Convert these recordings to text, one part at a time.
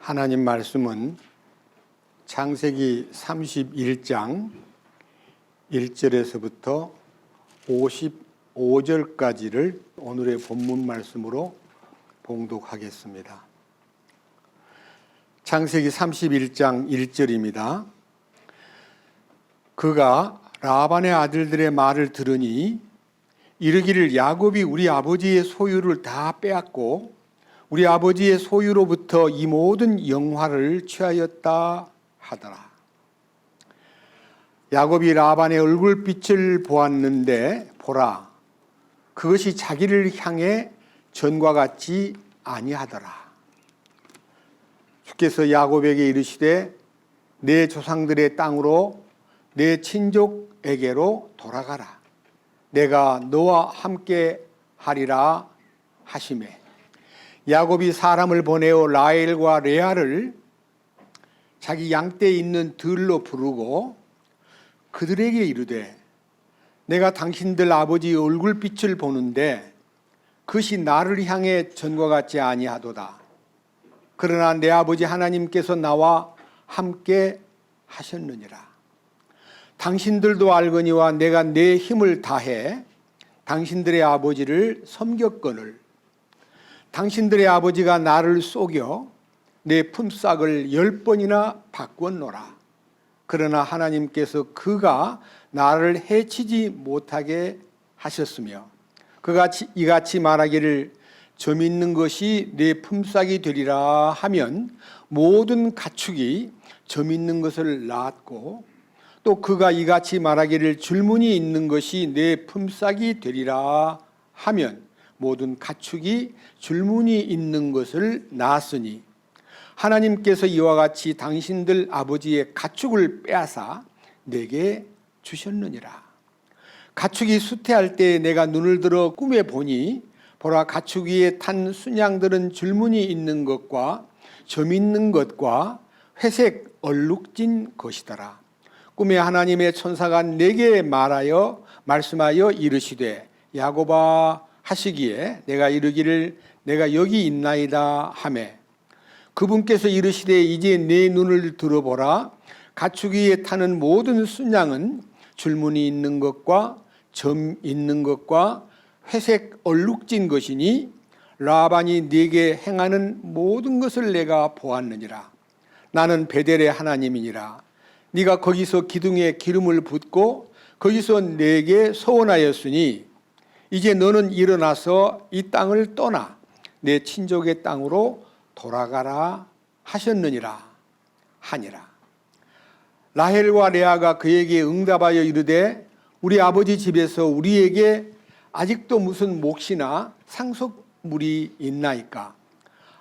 하나님 말씀은 창세기 31장 1절에서부터 55절까지를 오늘의 본문 말씀으로 봉독하겠습니다. 창세기 31장 1절입니다. 그가 라반의 아들들의 말을 들으니 이르기를 야곱이 우리 아버지의 소유를 다 빼앗고 우리 아버지의 소유로부터 이 모든 영화를 취하였다 하더라. 야곱이 라반의 얼굴빛을 보았는데 보라, 그것이 자기를 향해 전과 같지 아니하더라. 주께서 야곱에게 이르시되 내 조상들의 땅으로 내 친족에게로 돌아가라. 내가 너와 함께 하리라 하시매, 야곱이 사람을 보내어 라헬과 레아를 자기 양떼에 있는 들로 부르고 그들에게 이르되 내가 당신들 아버지의 얼굴빛을 보는데 그것이 나를 향해 전과 같지 아니하도다. 그러나 내 아버지 하나님께서 나와 함께 하셨느니라. 당신들도 알거니와 내가 내 힘을 다해 당신들의 아버지를 섬겼거늘 당신들의 아버지가 나를 속여 내 품삯을 10번이나 바꾸었노라. 그러나 하나님께서 그가 나를 해치지 못하게 하셨으며 그가 이같이 말하기를 점 있는 것이 내 품삯이 되리라 하면 모든 가축이 점 있는 것을 낳았고 또 그가 이같이 말하기를 줄무늬 있는 것이 내 품삯이 되리라 하면 모든 가축이 줄무늬 있는 것을 낳았으니 하나님께서 이와 같이 당신들 아버지의 가축을 빼앗아 내게 주셨느니라. 가축이 수태할 때 내가 눈을 들어 꿈에 보니 보라, 가축 위에 탄 순양들은 줄무늬 있는 것과 점 있는 것과 회색 얼룩진 것이더라. 꿈에 하나님의 천사가 내게 말씀하여 이르시되 야곱아 하시기에 내가 이르기를 내가 여기 있나이다 하매, 그분께서 이르시되 이제 내 눈을 들어보라. 가축 위에 타는 모든 순양은 줄무늬 있는 것과 점 있는 것과 회색 얼룩진 것이니 라반이 네게 행하는 모든 것을 내가 보았느니라. 나는 베델의 하나님이니라. 네가 거기서 기둥에 기름을 붓고 거기서 내게 서원하였으니 이제 너는 일어나서 이 땅을 떠나 내 친족의 땅으로 돌아가라 하셨느니라 하니라. 라헬과 레아가 그에게 응답하여 이르되 우리 아버지 집에서 우리에게 아직도 무슨 몫이나 상속물이 있나이까?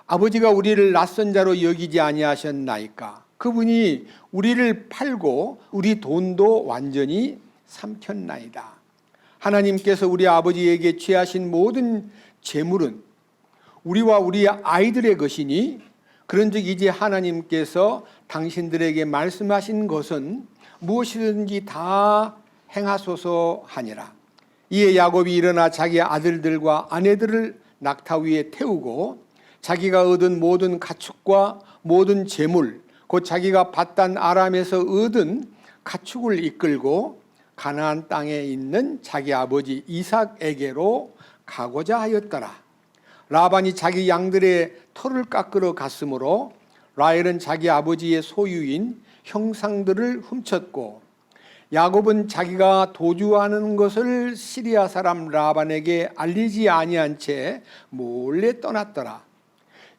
아버지가 우리를 낯선 자로 여기지 아니하셨나이까? 그분이 우리를 팔고 우리 돈도 완전히 삼켰나이다. 하나님께서 우리 아버지에게 취하신 모든 재물은 우리와 우리 아이들의 것이니 그런즉 이제 하나님께서 당신들에게 말씀하신 것은 무엇이든지 다 행하소서 하니라. 이에 야곱이 일어나 자기 아들들과 아내들을 낙타 위에 태우고 자기가 얻은 모든 가축과 모든 재물 곧 자기가 밧단 아람에서 얻은 가축을 이끌고 가나안 땅에 있는 자기 아버지 이삭에게로 가고자 하였더라. 라반이 자기 양들의 털을 깎으러 갔으므로 라헬은 자기 아버지의 소유인 형상들을 훔쳤고 야곱은 자기가 도주하는 것을 시리아 사람 라반에게 알리지 아니한 채 몰래 떠났더라.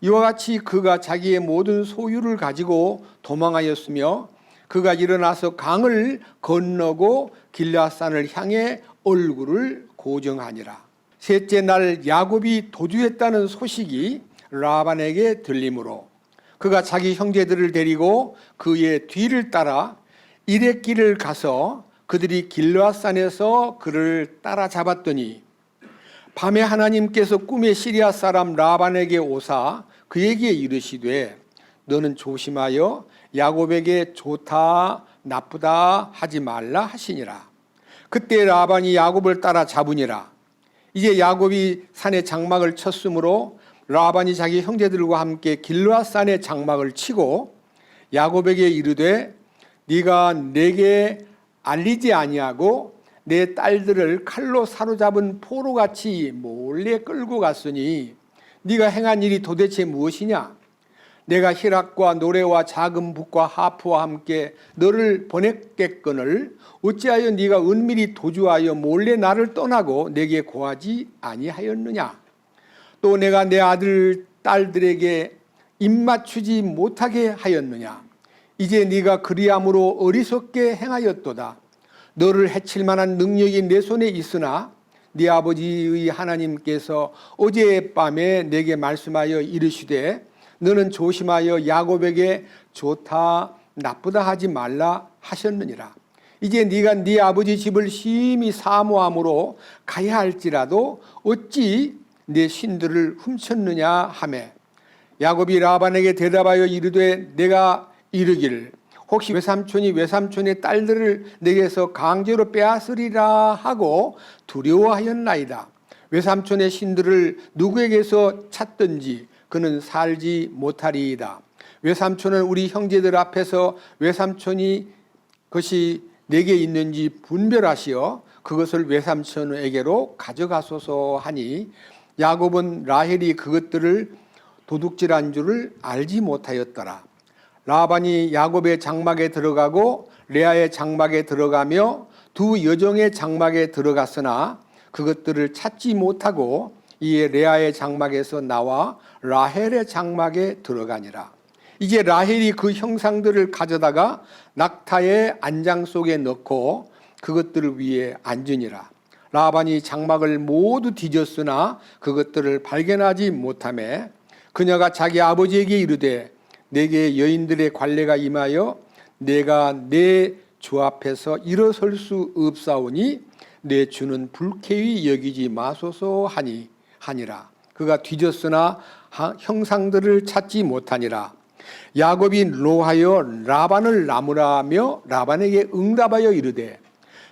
이와 같이 그가 자기의 모든 소유를 가지고 도망하였으며 그가 일어나서 강을 건너고 길앗산을 향해 얼굴을 고정하니라. 셋째 날 야곱이 도주했다는 소식이 라반에게 들리므로 그가 자기 형제들을 데리고 그의 뒤를 따라 이레길을 가서 그들이 길앗산에서 그를 따라잡았더니 밤에 하나님께서 꿈에 시리아 사람 라반에게 오사 그에게 이르시되 너는 조심하여 야곱에게 좋다 나쁘다 하지 말라 하시니라. 그때 라반이 야곱을 따라 잡으니라. 이제 야곱이 산에 장막을 쳤으므로 라반이 자기 형제들과 함께 길르앗산에 장막을 치고 야곱에게 이르되 네가 내게 알리지 아니하고 내 딸들을 칼로 사로잡은 포로같이 몰래 끌고 갔으니 네가 행한 일이 도대체 무엇이냐? 내가 희락과 노래와 작은 북과 하프와 함께 너를 보냈겠거늘 어찌하여 네가 은밀히 도주하여 몰래 나를 떠나고 내게 고하지 아니하였느냐? 또 내가 내 아들 딸들에게 입맞추지 못하게 하였느냐? 이제 네가 그리함으로 어리석게 행하였도다. 너를 해칠 만한 능력이 내 손에 있으나 네 아버지의 하나님께서 어젯밤에 내게 말씀하여 이르시되 너는 조심하여 야곱에게 좋다 나쁘다 하지 말라 하셨느니라. 이제 네가 네 아버지 집을 심히 사모함으로 가야 할지라도 어찌 내 신들을 훔쳤느냐 하매 야곱이 라반에게 대답하여 이르되 내가 이르기를 혹시 외삼촌이 외삼촌의 딸들을 내게서 강제로 빼앗으리라 하고 두려워하였나이다. 외삼촌의 신들을 누구에게서 찾든지 그는 살지 못하리이다. 외삼촌은 우리 형제들 앞에서 외삼촌이 그것이 내게 있는지 분별하시어 그것을 외삼촌에게로 가져가소서 하니 야곱은 라헬이 그것들을 도둑질한 줄을 알지 못하였더라. 라반이 야곱의 장막에 들어가고 레아의 장막에 들어가며 두 여종의 장막에 들어갔으나 그것들을 찾지 못하고 이에 레아의 장막에서 나와 라헬의 장막에 들어가니라. 이제 라헬이 그 형상들을 가져다가 낙타의 안장 속에 넣고 그것들을 위에 앉으니라. 라반이 장막을 모두 뒤졌으나 그것들을 발견하지 못하매 그녀가 자기 아버지에게 이르되 내게 여인들의 관례가 임하여 내가 내 주 앞에서 일어설 수 없사오니 내 주는 불쾌히 여기지 마소서 하니라. 그가 뒤졌으나 형상들을 찾지 못하니라. 야곱이 노하여 라반을 나무라며 라반에게 응답하여 이르되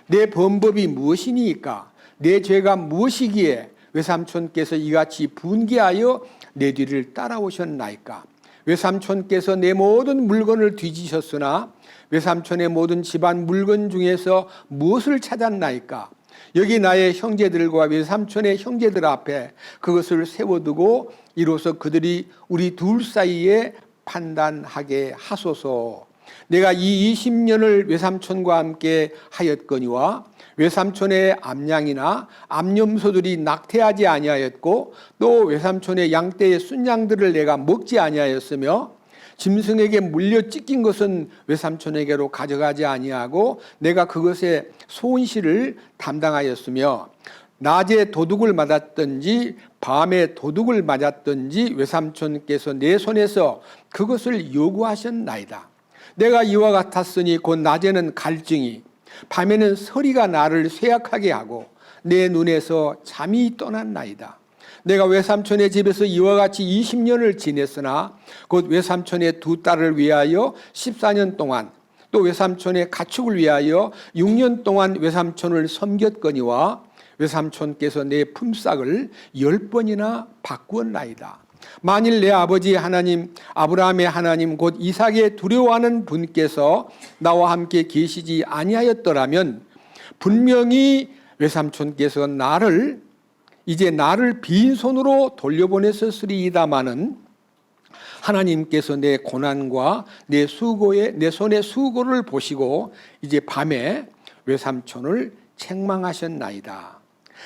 내 범법이 무엇이니까? 내 죄가 무엇이기에 외삼촌께서 이같이 분개하여 내 뒤를 따라오셨나이까? 외삼촌께서 내 모든 물건을 뒤지셨으나 외삼촌의 모든 집안 물건 중에서 무엇을 찾았나이까? 여기 나의 형제들과 외삼촌의 형제들 앞에 그것을 세워두고 이로써 그들이 우리 둘 사이에 판단하게 하소서. 내가 이 20년을 외삼촌과 함께 하였거니와 외삼촌의 암양이나 암염소들이 낙태하지 아니하였고 또 외삼촌의 양떼의 순양들을 내가 먹지 아니하였으며 짐승에게 물려 찢긴 것은 외삼촌에게로 가져가지 아니하고 내가 그것의 손실을 담당하였으며 낮에 도둑을 맞았든지 밤에 도둑을 맞았든지 외삼촌께서 내 손에서 그것을 요구하셨나이다. 내가 이와 같았으니 곧 낮에는 갈증이 밤에는 서리가 나를 쇠약하게 하고 내 눈에서 잠이 떠났나이다. 내가 외삼촌의 집에서 이와 같이 20년을 지냈으나 곧 외삼촌의 두 딸을 위하여 14년 동안 또 외삼촌의 가축을 위하여 6년 동안 외삼촌을 섬겼거니와 외삼촌께서 내 품삯을 10번이나 바꾸었나이다. 만일 내 아버지 하나님 아브라함의 하나님 곧 이삭의 두려워하는 분께서 나와 함께 계시지 아니하였더라면 분명히 외삼촌께서 이제 나를 빈손으로 돌려보냈었으리이다마는 하나님께서 내 고난과 내 손의 수고를 보시고 이제 밤에 외삼촌을 책망하셨나이다.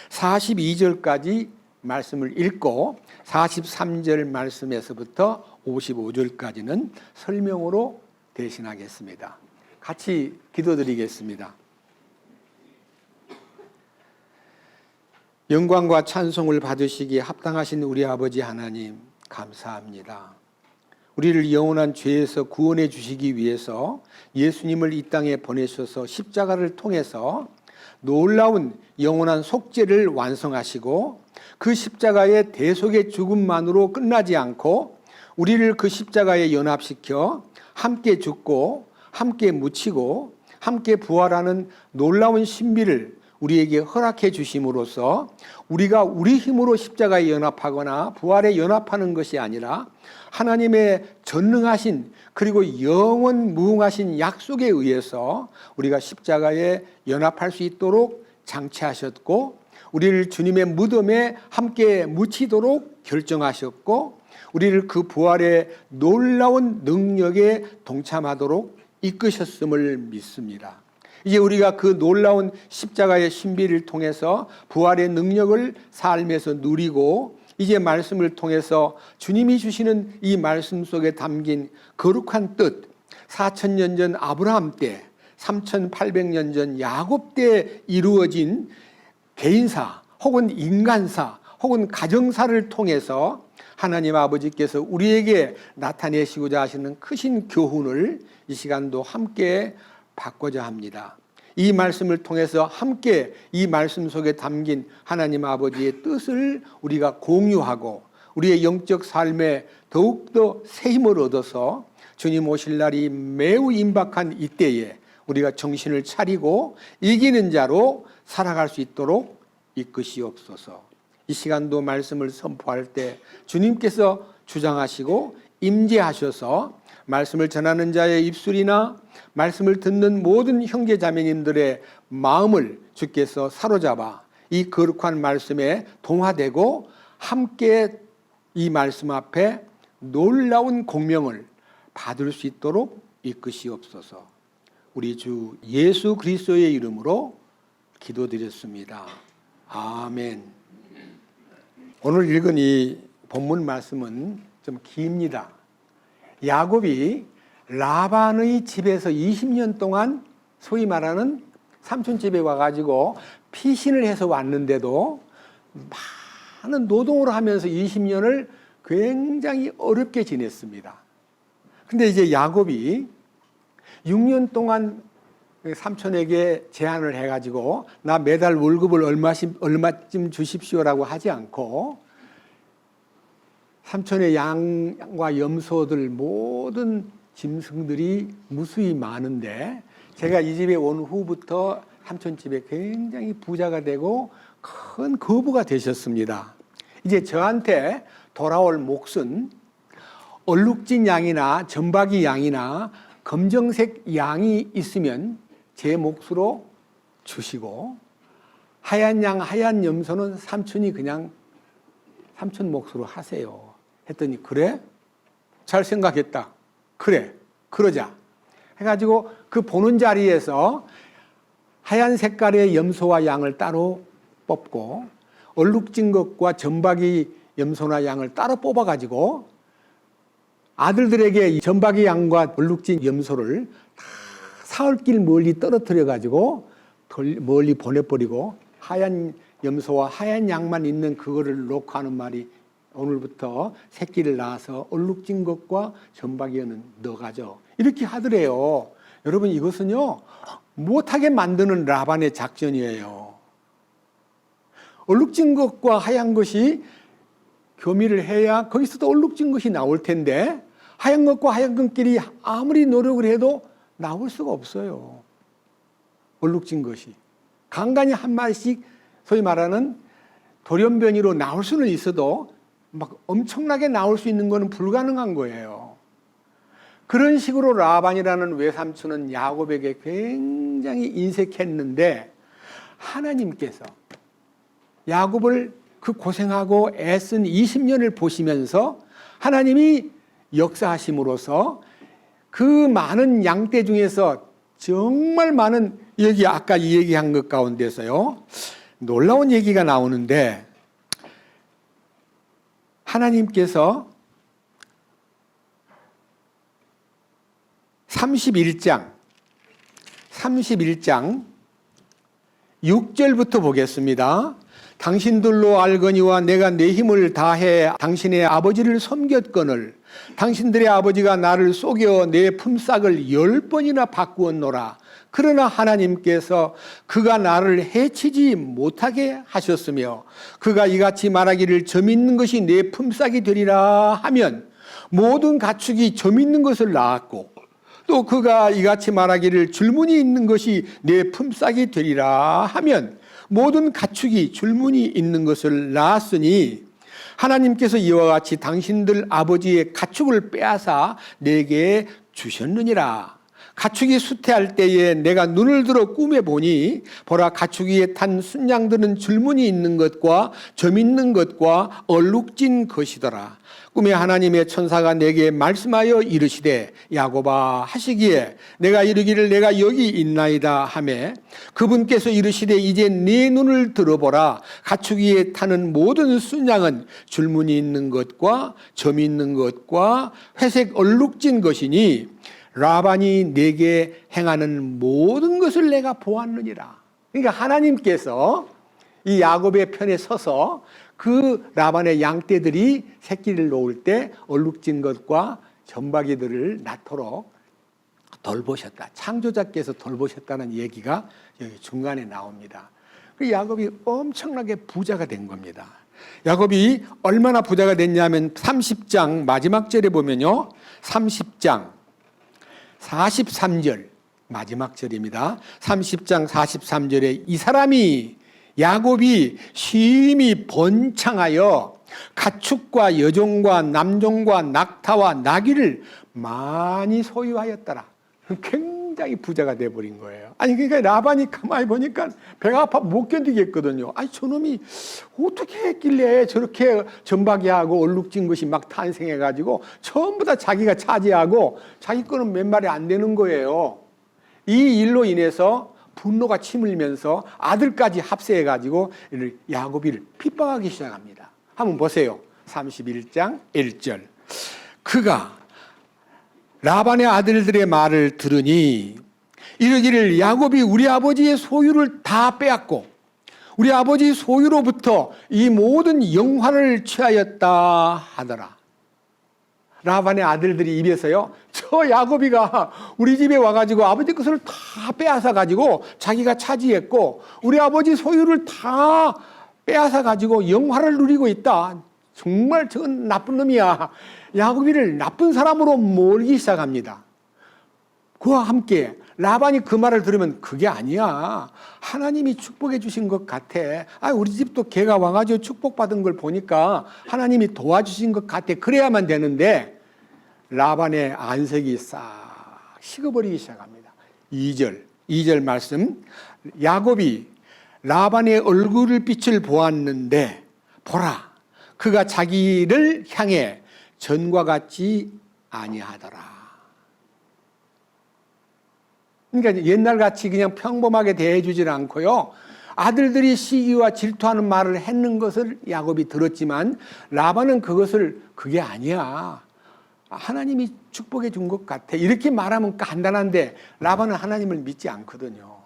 42절까지 말씀을 읽고 43절 말씀에서부터 55절까지는 설명으로 대신하겠습니다. 같이 기도드리겠습니다. 영광과 찬송을 받으시기에 합당하신 우리 아버지 하나님 감사합니다. 우리를 영원한 죄에서 구원해 주시기 위해서 예수님을 이 땅에 보내셔서 십자가를 통해서 놀라운 영원한 속죄를 완성하시고 그 십자가의 대속의 죽음만으로 끝나지 않고 우리를 그 십자가에 연합시켜 함께 죽고 함께 묻히고 함께 부활하는 놀라운 신비를 우리에게 허락해 주심으로써 우리가 우리 힘으로 십자가에 연합하거나 부활에 연합하는 것이 아니라 하나님의 전능하신 그리고 영원 무궁하신 약속에 의해서 우리가 십자가에 연합할 수 있도록 장치하셨고, 우리를 주님의 무덤에 함께 묻히도록 결정하셨고, 우리를 그 부활의 놀라운 능력에 동참하도록 이끄셨음을 믿습니다. 이제 우리가 그 놀라운 십자가의 신비를 통해서 부활의 능력을 삶에서 누리고, 이제 말씀을 통해서 주님이 주시는 이 말씀 속에 담긴 거룩한 뜻, 4000년 전 아브라함 때, 3800년 전 야곱 때 이루어진 개인사 혹은 인간사 혹은 가정사를 통해서 하나님 아버지께서 우리에게 나타내시고자 하시는 크신 교훈을 이 시간도 함께 받고자 합니다. 이 말씀을 통해서 함께 이 말씀 속에 담긴 하나님 아버지의 뜻을 우리가 공유하고 우리의 영적 삶에 더욱더 새 힘을 얻어서 주님 오실 날이 매우 임박한 이때에 우리가 정신을 차리고 이기는 자로 살아갈 수 있도록 이끄시옵소서. 이 시간도 말씀을 선포할 때 주님께서 주장하시고 임재하셔서 말씀을 전하는 자의 입술이나 말씀을 듣는 모든 형제 자매님들의 마음을 주께서 사로잡아 이 거룩한 말씀에 동화되고 함께 이 말씀 앞에 놀라운 공명을 받을 수 있도록 이끄시옵소서. 우리 주 예수 그리스도의 이름으로 기도드렸습니다. 아멘. 오늘 읽은 이 본문 말씀은 좀 깁니다. 야곱이 라반의 집에서 20년 동안 소위 말하는 삼촌 집에 와가지고 피신을 해서 왔는데도 많은 노동을 하면서 20년을 굉장히 어렵게 지냈습니다. 근데 이제 야곱이 6년 동안 삼촌에게 제안을 해가지고 나 매달 월급을 얼마쯤 주십시오라고 하지 않고 삼촌의 양과 염소들 모든 짐승들이 무수히 많은데 제가 이 집에 온 후부터 삼촌 집에 굉장히 부자가 되고 큰 거부가 되셨습니다. 이제 저한테 돌아올 몫은 얼룩진 양이나 점박이 양이나 검정색 양이 있으면 제 몫으로 주시고 하얀 양, 하얀 염소는 삼촌이 그냥 삼촌 몫으로 하세요. 했더니 그래? 잘 생각했다. 그래, 그러자. 해가지고 그 보는 자리에서 하얀 색깔의 염소와 양을 따로 뽑고 얼룩진 것과 점박이 염소나 양을 따로 뽑아가지고 아들들에게 점박이 양과 얼룩진 염소를 다 사흘길 멀리 떨어뜨려가지고 멀리 보내버리고 하얀 염소와 하얀 양만 있는 그거를 놓고 하는 말이 오늘부터 새끼를 낳아서 얼룩진 것과 점박이는 너가죠. 이렇게 하더래요. 여러분 이것은요 못하게 만드는 라반의 작전이에요. 얼룩진 것과 하얀 것이 교미를 해야 거기서도 얼룩진 것이 나올 텐데 하얀 것과 하얀 것끼리 아무리 노력을 해도 나올 수가 없어요. 얼룩진 것이 간간히 한 마리씩 소위 말하는 돌연변이로 나올 수는 있어도 막 엄청나게 나올 수 있는 것은 불가능한 거예요. 그런 식으로 라반이라는 외삼촌은 야곱에게 굉장히 인색했는데 하나님께서 야곱을 그 고생하고 애쓴 20년을 보시면서 하나님이 역사하심으로써 그 많은 양떼 중에서 정말 많은 여기 아까 이 얘기한 것 가운데서요 놀라운 얘기가 나오는데 하나님께서 31장 6절부터 보겠습니다. 당신들로 알거니와 내가 내 힘을 다해 당신의 아버지를 섬겼거늘 당신들의 아버지가 나를 속여 내 품삯을 10번이나 바꾸었노라. 그러나 하나님께서 그가 나를 해치지 못하게 하셨으며 그가 이같이 말하기를 점 있는 것이 내 품삯이 되리라 하면 모든 가축이 점 있는 것을 낳았고 또 그가 이같이 말하기를 줄무늬 있는 것이 내 품삯이 되리라 하면 모든 가축이 줄무늬 있는 것을 낳았으니 하나님께서 이와 같이 당신들 아버지의 가축을 빼앗아 내게 주셨느니라. 가축이 수태할 때에 내가 눈을 들어 꿈에 보니 보라 가축 위에 탄 순양들은 줄무늬 있는 것과 점 있는 것과 얼룩진 것이더라. 꿈에 하나님의 천사가 내게 말씀하여 이르시되 야곱아 하시기에 내가 이르기를 내가 여기 있나이다 하매 그분께서 이르시되 이제 네 눈을 들어보라. 가축 위에 타는 모든 순양은 줄무늬 있는 것과 점 있는 것과 회색 얼룩진 것이니 라반이 내게 행하는 모든 것을 내가 보았느니라. 그러니까 하나님께서 이 야곱의 편에 서서 그 라반의 양떼들이 새끼를 놓을 때 얼룩진 것과 점박이들을 낳도록 돌보셨다. 창조자께서 돌보셨다는 얘기가 여기 중간에 나옵니다. 그 야곱이 엄청나게 부자가 된 겁니다. 야곱이 얼마나 부자가 됐냐면 30장 마지막 절에 보면요. 30장 43절 마지막 절입니다. 30장 43절에 이 사람이 야곱이 심히 번창하여 가축과 여종과 남종과 낙타와 나귀를 많이 소유하였더라. 굉장히 부자가 돼버린 거예요. 아니 그러니까 라반이 가만히 보니까 배가 아파 못 견디겠거든요. 아니 저놈이 어떻게 했길래 저렇게 점박이하고 얼룩진 것이 막 탄생해가지고 전부 다 자기가 차지하고 자기 거는 몇 마리 안 되는 거예요. 이 일로 인해서 분노가 치밀면서 아들까지 합세해가지고 야곱이를 핍박하기 시작합니다. 한번 보세요. 31장 1절. 그가 라반의 아들들의 말을 들으니 이르기를 야곱이 우리 아버지의 소유를 다 빼앗고 우리 아버지 소유로부터 이 모든 영화를 취하였다 하더라. 라반의 아들들이 입에서요, 저 야곱이가 우리 집에 와가지고 아버지 것을 다 빼앗아가지고 자기가 차지했고 우리 아버지 소유를 다 빼앗아가지고 영화를 누리고 있다. 정말 저건 나쁜 놈이야. 야곱이를 나쁜 사람으로 몰기 시작합니다. 그와 함께 라반이 그 말을 들으면 그게 아니야. 하나님이 축복해 주신 것 같아. 우리 집도 개가 와가지고 축복받은 걸 보니까 하나님이 도와주신 것 같아. 그래야만 되는데 라반의 안색이 싹 식어버리기 시작합니다. 2절 말씀. 야곱이 라반의 얼굴 빛을 보았는데 보라 그가 자기를 향해 전과 같지 아니하더라. 그러니까 옛날같이 그냥 평범하게 대해주질 않고요. 아들들이 시기와 질투하는 말을 했는 것을 야곱이 들었지만 라반은 그것을 그게 아니야. 하나님이 축복해 준 것 같아. 이렇게 말하면 간단한데 라반은 하나님을 믿지 않거든요.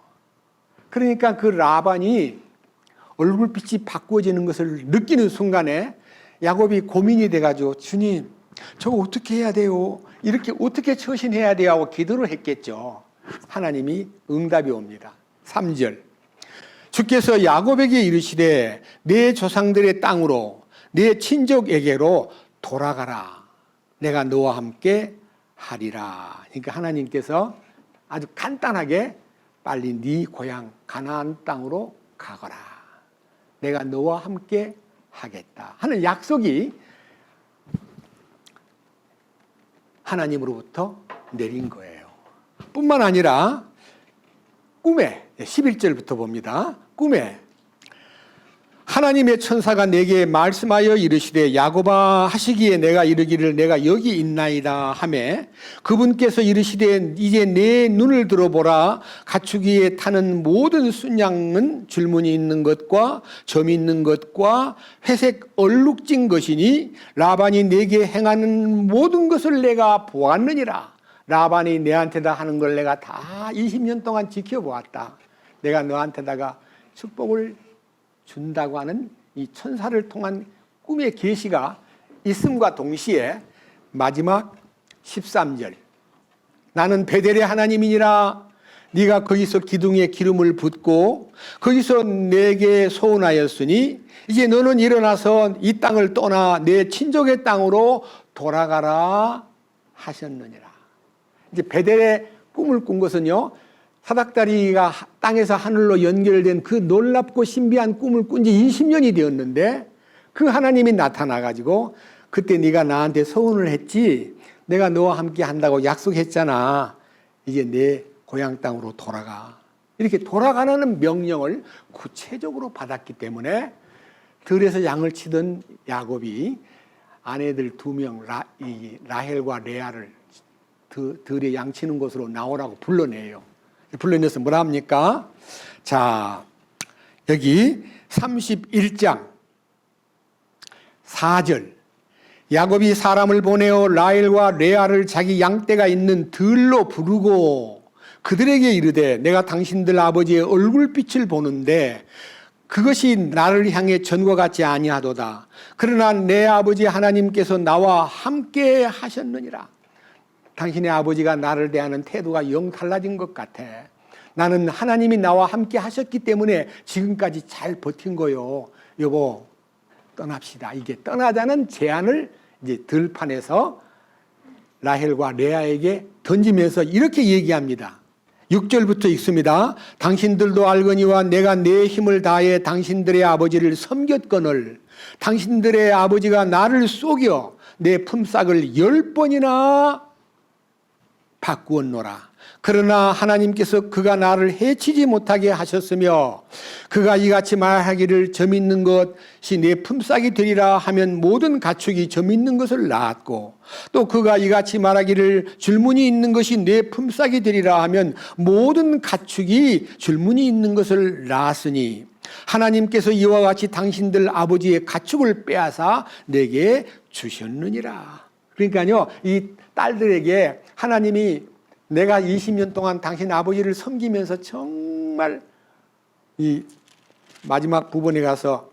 그러니까 그 라반이 얼굴빛이 바꾸어지는 것을 느끼는 순간에 야곱이 고민이 돼가지고 주님 저거 어떻게 해야 돼요? 이렇게 어떻게 처신해야 돼요? 하고 기도를 했겠죠. 하나님이 응답이 옵니다. 3절 주께서 야곱에게 이르시되 내 조상들의 땅으로 내 친족에게로 돌아가라. 내가 너와 함께 하리라. 그러니까 하나님께서 아주 간단하게 빨리 네 고향 가나안 땅으로 가거라. 내가 너와 함께 하겠다 하는 약속이 하나님으로부터 내린 거예요. 뿐만 아니라 꿈에 11절부터 봅니다. 꿈에 하나님의 천사가 내게 말씀하여 이르시되 야곱아 하시기에 내가 이르기를 내가 여기 있나이다 하매 그분께서 이르시되 이제 내 눈을 들어보라. 가축 위에 타는 모든 순양은 줄무늬 있는 것과 점 있는 것과 회색 얼룩진 것이니 라반이 내게 행하는 모든 것을 내가 보았느니라. 라반이 내한테다 하는 걸 내가 다 20년 동안 지켜보았다. 내가 너한테다가 축복을 준다고 하는 이 천사를 통한 꿈의 계시가 있음과 동시에 마지막 13절 나는 베델의 하나님이니라. 네가 거기서 기둥에 기름을 붓고 거기서 내게 소원하였으니 이제 너는 일어나서 이 땅을 떠나 내 친족의 땅으로 돌아가라 하셨느니라. 이제 베델의 꿈을 꾼 것은요 사닥다리가 땅에서 하늘로 연결된 그 놀랍고 신비한 꿈을 꾼 지 20년이 되었는데 그 하나님이 나타나가지고 그때 네가 나한테 서운을 했지, 내가 너와 함께 한다고 약속했잖아. 이제 내 고향 땅으로 돌아가. 이렇게 돌아가라는 명령을 구체적으로 받았기 때문에 들에서 양을 치던 야곱이 아내들 2명 라헬과 레아를 들에 양치는 곳으로 나오라고 불러내요. 불러내서 뭐라 합니까? 자, 여기 31장 4절. 야곱이 사람을 보내어 라헬과 레아를 자기 양떼가 있는 들로 부르고 그들에게 이르되 내가 당신들 아버지의 얼굴빛을 보는데 그것이 나를 향해 전과 같지 아니하도다. 그러나 내 아버지 하나님께서 나와 함께 하셨느니라. 당신의 아버지가 나를 대하는 태도가 영 달라진 것 같아. 나는 하나님이 나와 함께 하셨기 때문에 지금까지 잘 버틴 거요. 여보, 떠납시다. 이게 떠나자는 제안을 이제 들판에서 라헬과 레아에게 던지면서 이렇게 얘기합니다. 6절부터 읽습니다. 당신들도 알거니와 내가 내 힘을 다해 당신들의 아버지를 섬겼거늘 당신들의 아버지가 나를 속여 내 품삯을 10번이나 바꾸었노라. 그러나 하나님께서 그가 나를 해치지 못하게 하셨으며 그가 이같이 말하기를 점 있는 것이 내 품삯이 되리라 하면 모든 가축이 점 있는 것을 낳았고 또 그가 이같이 말하기를 줄무늬 있는 것이 내 품삯이 되리라 하면 모든 가축이 줄무늬 있는 것을 낳았으니 하나님께서 이와 같이 당신들 아버지의 가축을 빼앗아 내게 주셨느니라. 그러니까요, 이 딸들에게 하나님이 내가 20년 동안 당신 아버지를 섬기면서 정말 이 마지막 부분에 가서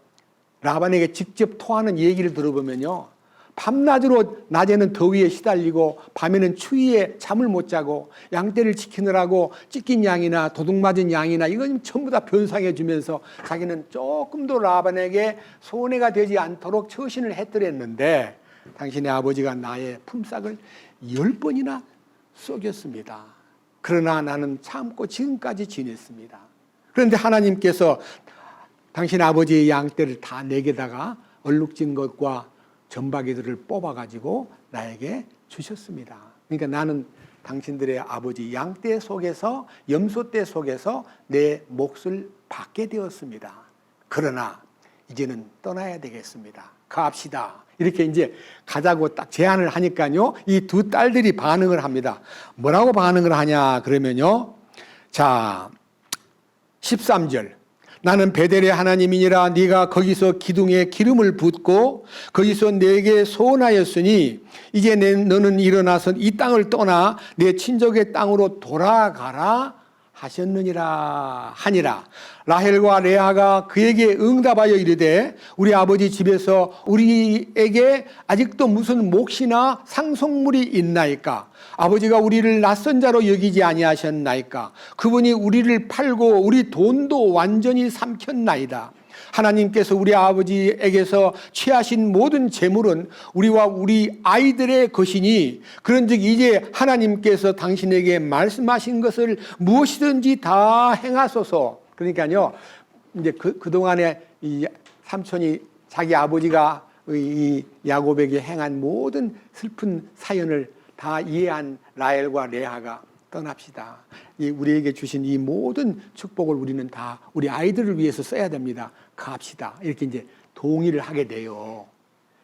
라반에게 직접 토하는 얘기를 들어보면요, 밤낮으로 낮에는 더위에 시달리고 밤에는 추위에 잠을 못 자고 양떼를 지키느라고 찢긴 양이나 도둑맞은 양이나 이건 전부 다 변상해 주면서 자기는 조금도 라반에게 손해가 되지 않도록 처신을 했더랬는데 당신의 아버지가 나의 품삯을 10번이나 쏘겼습니다. 그러나 나는 참고 지금까지 지냈습니다. 그런데 하나님께서 당신 아버지의 양떼를 다 내게다가 얼룩진 것과 점박이들을 뽑아가지고 나에게 주셨습니다. 그러니까 나는 당신들의 아버지 양떼 속에서 염소떼 속에서 내 몫을 받게 되었습니다. 그러나 이제는 떠나야 되겠습니다. 갑시다. 이렇게 이제 가자고 딱 제안을 하니까요, 이 두 딸들이 반응을 합니다. 뭐라고 반응을 하냐 그러면요, 자 13절. 나는 베델의 하나님이니라. 네가 거기서 기둥에 기름을 붓고 거기서 내게 소원하였으니 이제 너는 일어나서 이 땅을 떠나 내 친족의 땅으로 돌아가라 하셨느니라 하니라. 라헬과 레아가 그에게 응답하여 이르되 우리 아버지 집에서 우리에게 아직도 무슨 몫이나 상속물이 있나이까? 아버지가 우리를 낯선 자로 여기지 아니하셨나이까? 그분이 우리를 팔고 우리 돈도 완전히 삼켰나이다. 하나님께서 우리 아버지에게서 취하신 모든 재물은 우리와 우리 아이들의 것이니 그런즉 이제 하나님께서 당신에게 말씀하신 것을 무엇이든지 다 행하소서. 그러니까요, 이제 그동안에 이 삼촌이 자기 아버지가 이 야곱에게 행한 모든 슬픈 사연을 다 이해한 라헬과 레아가 떠납시다. 우리에게 주신 이 모든 축복을 우리는 다 우리 아이들을 위해서 써야 됩니다. 갑시다. 이렇게 이제 동의를 하게 돼요.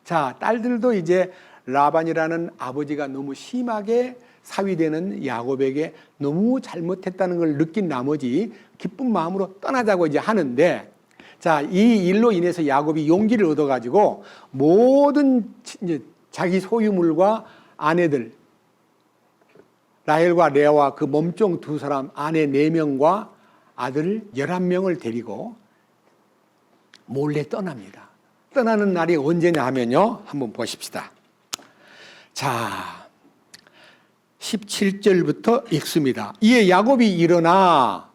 자, 딸들도 이제 라반이라는 아버지가 너무 심하게 사위되는 야곱에게 너무 잘못했다는 걸 느낀 나머지 기쁜 마음으로 떠나자고 이제 하는데, 자, 이 일로 인해서 야곱이 용기를 얻어가지고 모든 이제 자기 소유물과 아내들, 라헬과 레아와 그 몸종 2사람, 아내 4명과 아들 11명을 데리고 몰래 떠납니다. 떠나는 날이 언제냐 하면요, 한번 보십시다. 자, 17절부터 읽습니다. 이에 야곱이 일어나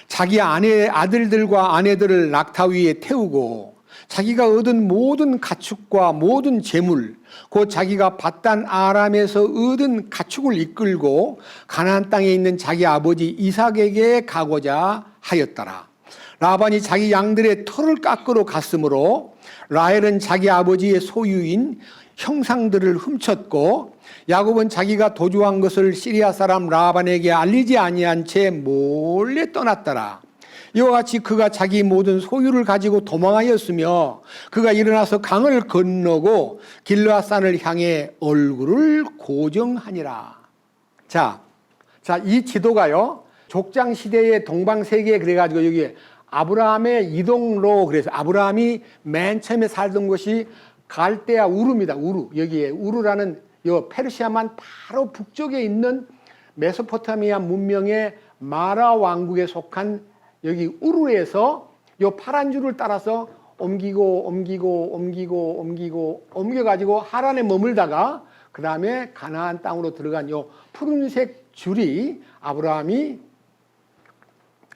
자기 아들들과 아내들을 낙타 위에 태우고 자기가 얻은 모든 가축과 모든 재물, 곧 자기가 밧단 아람에서 얻은 가축을 이끌고 가나안 땅에 있는 자기 아버지 이삭에게 가고자 하였더라. 라반이 자기 양들의 털을 깎으러 갔으므로 라헬은 자기 아버지의 소유인 형상들을 훔쳤고 야곱은 자기가 도주한 것을 시리아 사람 라반에게 알리지 아니한 채 몰래 떠났더라. 이와 같이 그가 자기 모든 소유를 가지고 도망하였으며 그가 일어나서 강을 건너고 길르앗산을 향해 얼굴을 고정하니라. 자, 이 지도가요, 족장 시대의 동방세계 그래가지고 여기 아브라함의 이동로, 그래서 아브라함이 맨 처음에 살던 곳이 갈대아 우르입니다. 우르. 여기에 우르라는 요 페르시아만 바로 북쪽에 있는 메소포타미아 문명의 마라 왕국에 속한 여기 우르에서 요 파란 줄을 따라서 옮겨가지고 하란에 머물다가 그 다음에 가나안 땅으로 들어간 요 푸른색 줄이 아브라함이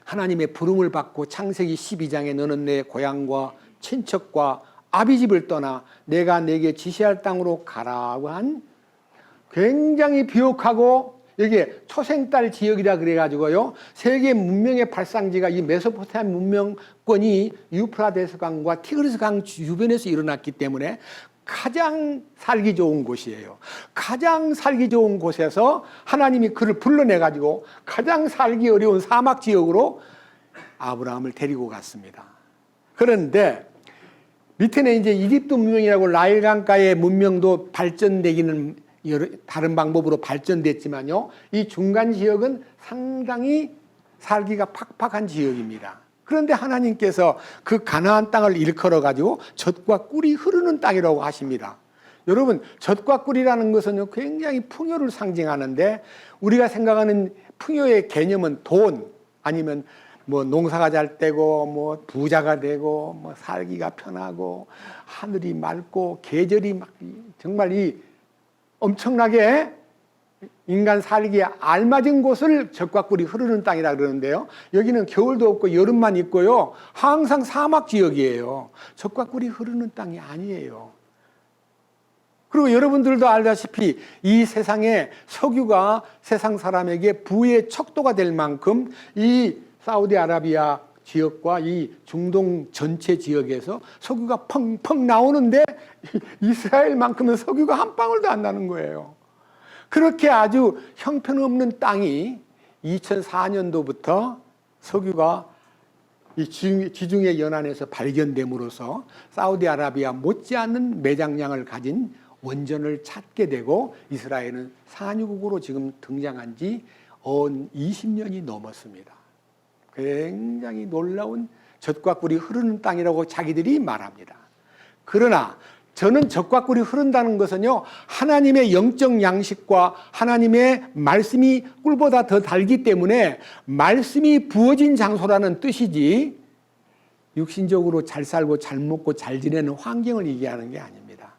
하나님의 부름을 받고 창세기 12장에 너는 내 고향과 친척과 아비집을 떠나 내가 내게 지시할 땅으로 가라고 한 굉장히 비옥하고 여기에 초생딸 지역이라 그래가지고요, 세계 문명의 발상지가 이 메소포타미아 문명권이 유프라데스 강과 티그리스 강 주변에서 일어났기 때문에 가장 살기 좋은 곳이에요. 가장 살기 좋은 곳에서 하나님이 그를 불러내가지고 가장 살기 어려운 사막 지역으로 아브라함을 데리고 갔습니다. 그런데 밑에는 이제 이집트 문명이라고 나일강가의 문명도 발전되기는 다른 방법으로 발전됐지만요, 이 중간 지역은 상당히 살기가 팍팍한 지역입니다. 그런데 하나님께서 그 가나안 땅을 일컬어 가지고 젖과 꿀이 흐르는 땅이라고 하십니다. 여러분, 젖과 꿀이라는 것은 굉장히 풍요를 상징하는데 우리가 생각하는 풍요의 개념은 돈, 아니면 뭐 농사가 잘 되고 뭐 부자가 되고 뭐 살기가 편하고 하늘이 맑고 계절이 막 정말 이 엄청나게 인간 살기에 알맞은 곳을 젖과 꿀이 흐르는 땅이라 그러는데요, 여기는 겨울도 없고 여름만 있고요, 항상 사막 지역이에요. 젖과 꿀이 흐르는 땅이 아니에요. 그리고 여러분들도 알다시피 이 세상에 석유가 세상 사람에게 부의 척도가 될 만큼 이 사우디아라비아 지역과 이 중동 전체 지역에서 석유가 펑펑 나오는데 이스라엘만큼은 석유가 한 방울도 안 나는 거예요. 그렇게 아주 형편없는 땅이 2004년도부터 석유가 이 지중해 연안에서 발견됨으로써 사우디아라비아 못지않은 매장량을 가진 원전을 찾게 되고 이스라엘은 산유국으로 지금 등장한 지 20년이 넘었습니다. 굉장히 놀라운 젖과 꿀이 흐르는 땅이라고 자기들이 말합니다. 그러나 저는 젖과 꿀이 흐른다는 것은요, 하나님의 영적 양식과 하나님의 말씀이 꿀보다 더 달기 때문에 말씀이 부어진 장소라는 뜻이지 육신적으로 잘 살고 잘 먹고 잘 지내는 환경을 얘기하는 게 아닙니다.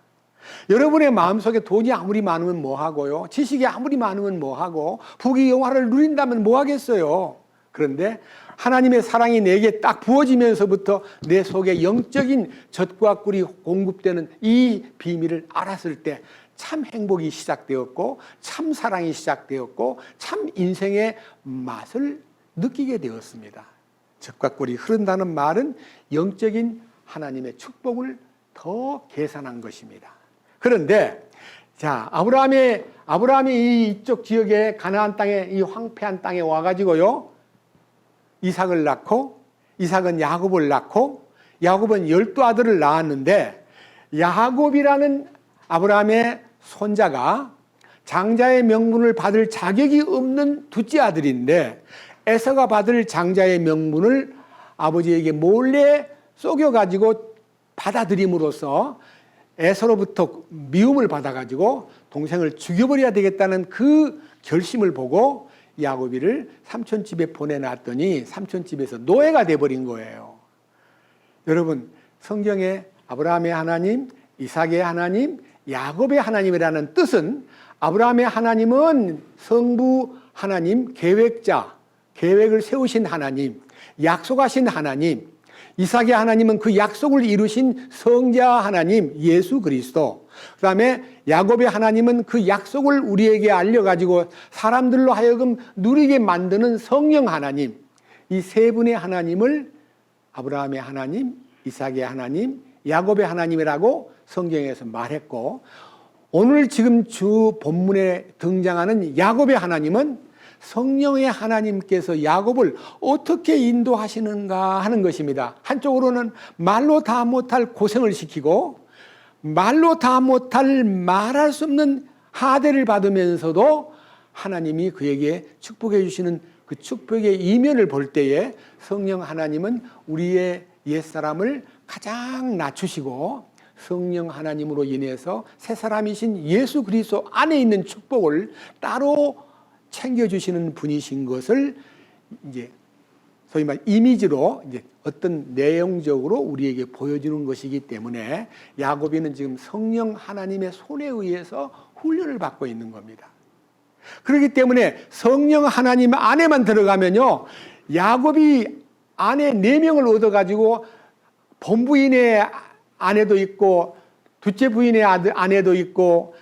여러분의 마음속에 돈이 아무리 많으면 뭐하고요, 지식이 아무리 많으면 뭐하고, 부귀 영화를 누린다면 뭐하겠어요. 그런데 하나님의 사랑이 내게 딱 부어지면서부터 내 속에 영적인 젖과 꿀이 공급되는 이 비밀을 알았을 때 참 행복이 시작되었고 참 사랑이 시작되었고 참 인생의 맛을 느끼게 되었습니다. 젖과 꿀이 흐른다는 말은 영적인 하나님의 축복을 더 계산한 것입니다. 그런데 자, 아브라함이 이쪽 지역에 가나안 땅에, 이 황폐한 땅에 와가지고요, 이삭을 낳고, 이삭은 야곱을 낳고, 야곱은 12아들을 낳았는데, 야곱이라는 아브라함의 손자가 장자의 명분을 받을 자격이 없는 둘째 아들인데, 에서가 받을 장자의 명분을 아버지에게 몰래 속여가지고 받아들임으로써 에서로부터 미움을 받아가지고 동생을 죽여버려야 되겠다는 그 결심을 보고 야곱이를 삼촌집에 보내놨더니 삼촌집에서 노예가 돼버린 거예요. 여러분, 성경에 아브라함의 하나님, 이삭의 하나님, 야곱의 하나님이라는 뜻은, 아브라함의 하나님은 성부 하나님, 계획자, 계획을 세우신 하나님, 약속하신 하나님, 이삭의 하나님은 그 약속을 이루신 성자 하나님 예수 그리스도, 그 다음에 야곱의 하나님은 그 약속을 우리에게 알려가지고 사람들로 하여금 누리게 만드는 성령 하나님, 이 세 분의 하나님을 아브라함의 하나님, 이삭의 하나님, 야곱의 하나님이라고 성경에서 말했고, 오늘 지금 주 본문에 등장하는 야곱의 하나님은 성령의 하나님께서 야곱을 어떻게 인도하시는가 하는 것입니다. 한쪽으로는 말로 다 못할 고생을 시키고 말로 다 못할 말할 수 없는 하대를 받으면서도 하나님이 그에게 축복해 주시는 그 축복의 이면을 볼 때에 성령 하나님은 우리의 옛사람을 가장 낮추시고 성령 하나님으로 인해서 새 사람이신 예수 그리스도 안에 있는 축복을 따로 챙겨주시는 분이신 것을 이제 소위 말 이미지로 이제 어떤 내용적으로 우리에게 보여주는 것이기 때문에 야곱이는 지금 성령 하나님의 손에 의해서 훈련을 받고 있는 겁니다. 그렇기 때문에 성령 하나님 안에만 들어가면요, 야곱이 아내 4명을 얻어가지고 본부인의 아내도 있고 둘째 부인의 아내도 있고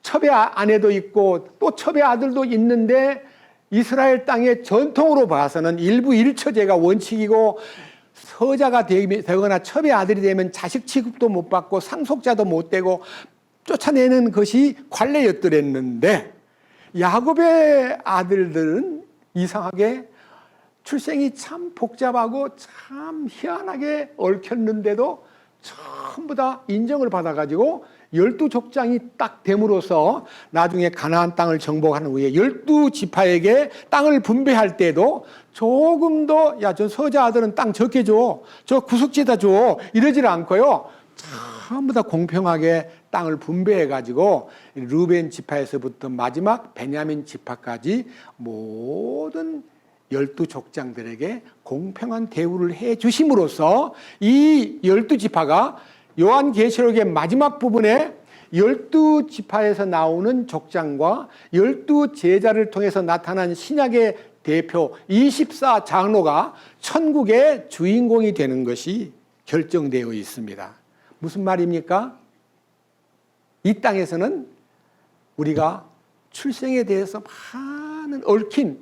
첩의 아내도 있고 또 첩의 아들도 있는데, 이스라엘 땅의 전통으로 봐서는 일부 일처제가 원칙이고 서자가 되거나 첩의 아들이 되면 자식 취급도 못 받고 상속자도 못 되고 쫓아내는 것이 관례였더랬는데, 야곱의 아들들은 이상하게 출생이 참 복잡하고 참 희한하게 얽혔는데도 전부 다 인정을 받아가지고 12족장이 딱 됨으로써 나중에 가나안 땅을 정복한 후에 12지파에게 땅을 분배할 때도 조금 더 야, 저 서자 아들은 땅 적게 줘, 저 구속지에다 줘, 이러질 않고요, 전부 다 공평하게 땅을 분배해가지고 르벤 지파에서부터 마지막 베냐민 지파까지 모든 12족장들에게 공평한 대우를 해 주심으로써 이 12지파가 요한계시록의 마지막 부분에 12지파에서 나오는 족장과 12제자를 통해서 나타난 신약의 대표 24장로가 천국의 주인공이 되는 것이 결정되어 있습니다. 무슨 말입니까? 이 땅에서는 우리가 출생에 대해서 많은 얽힌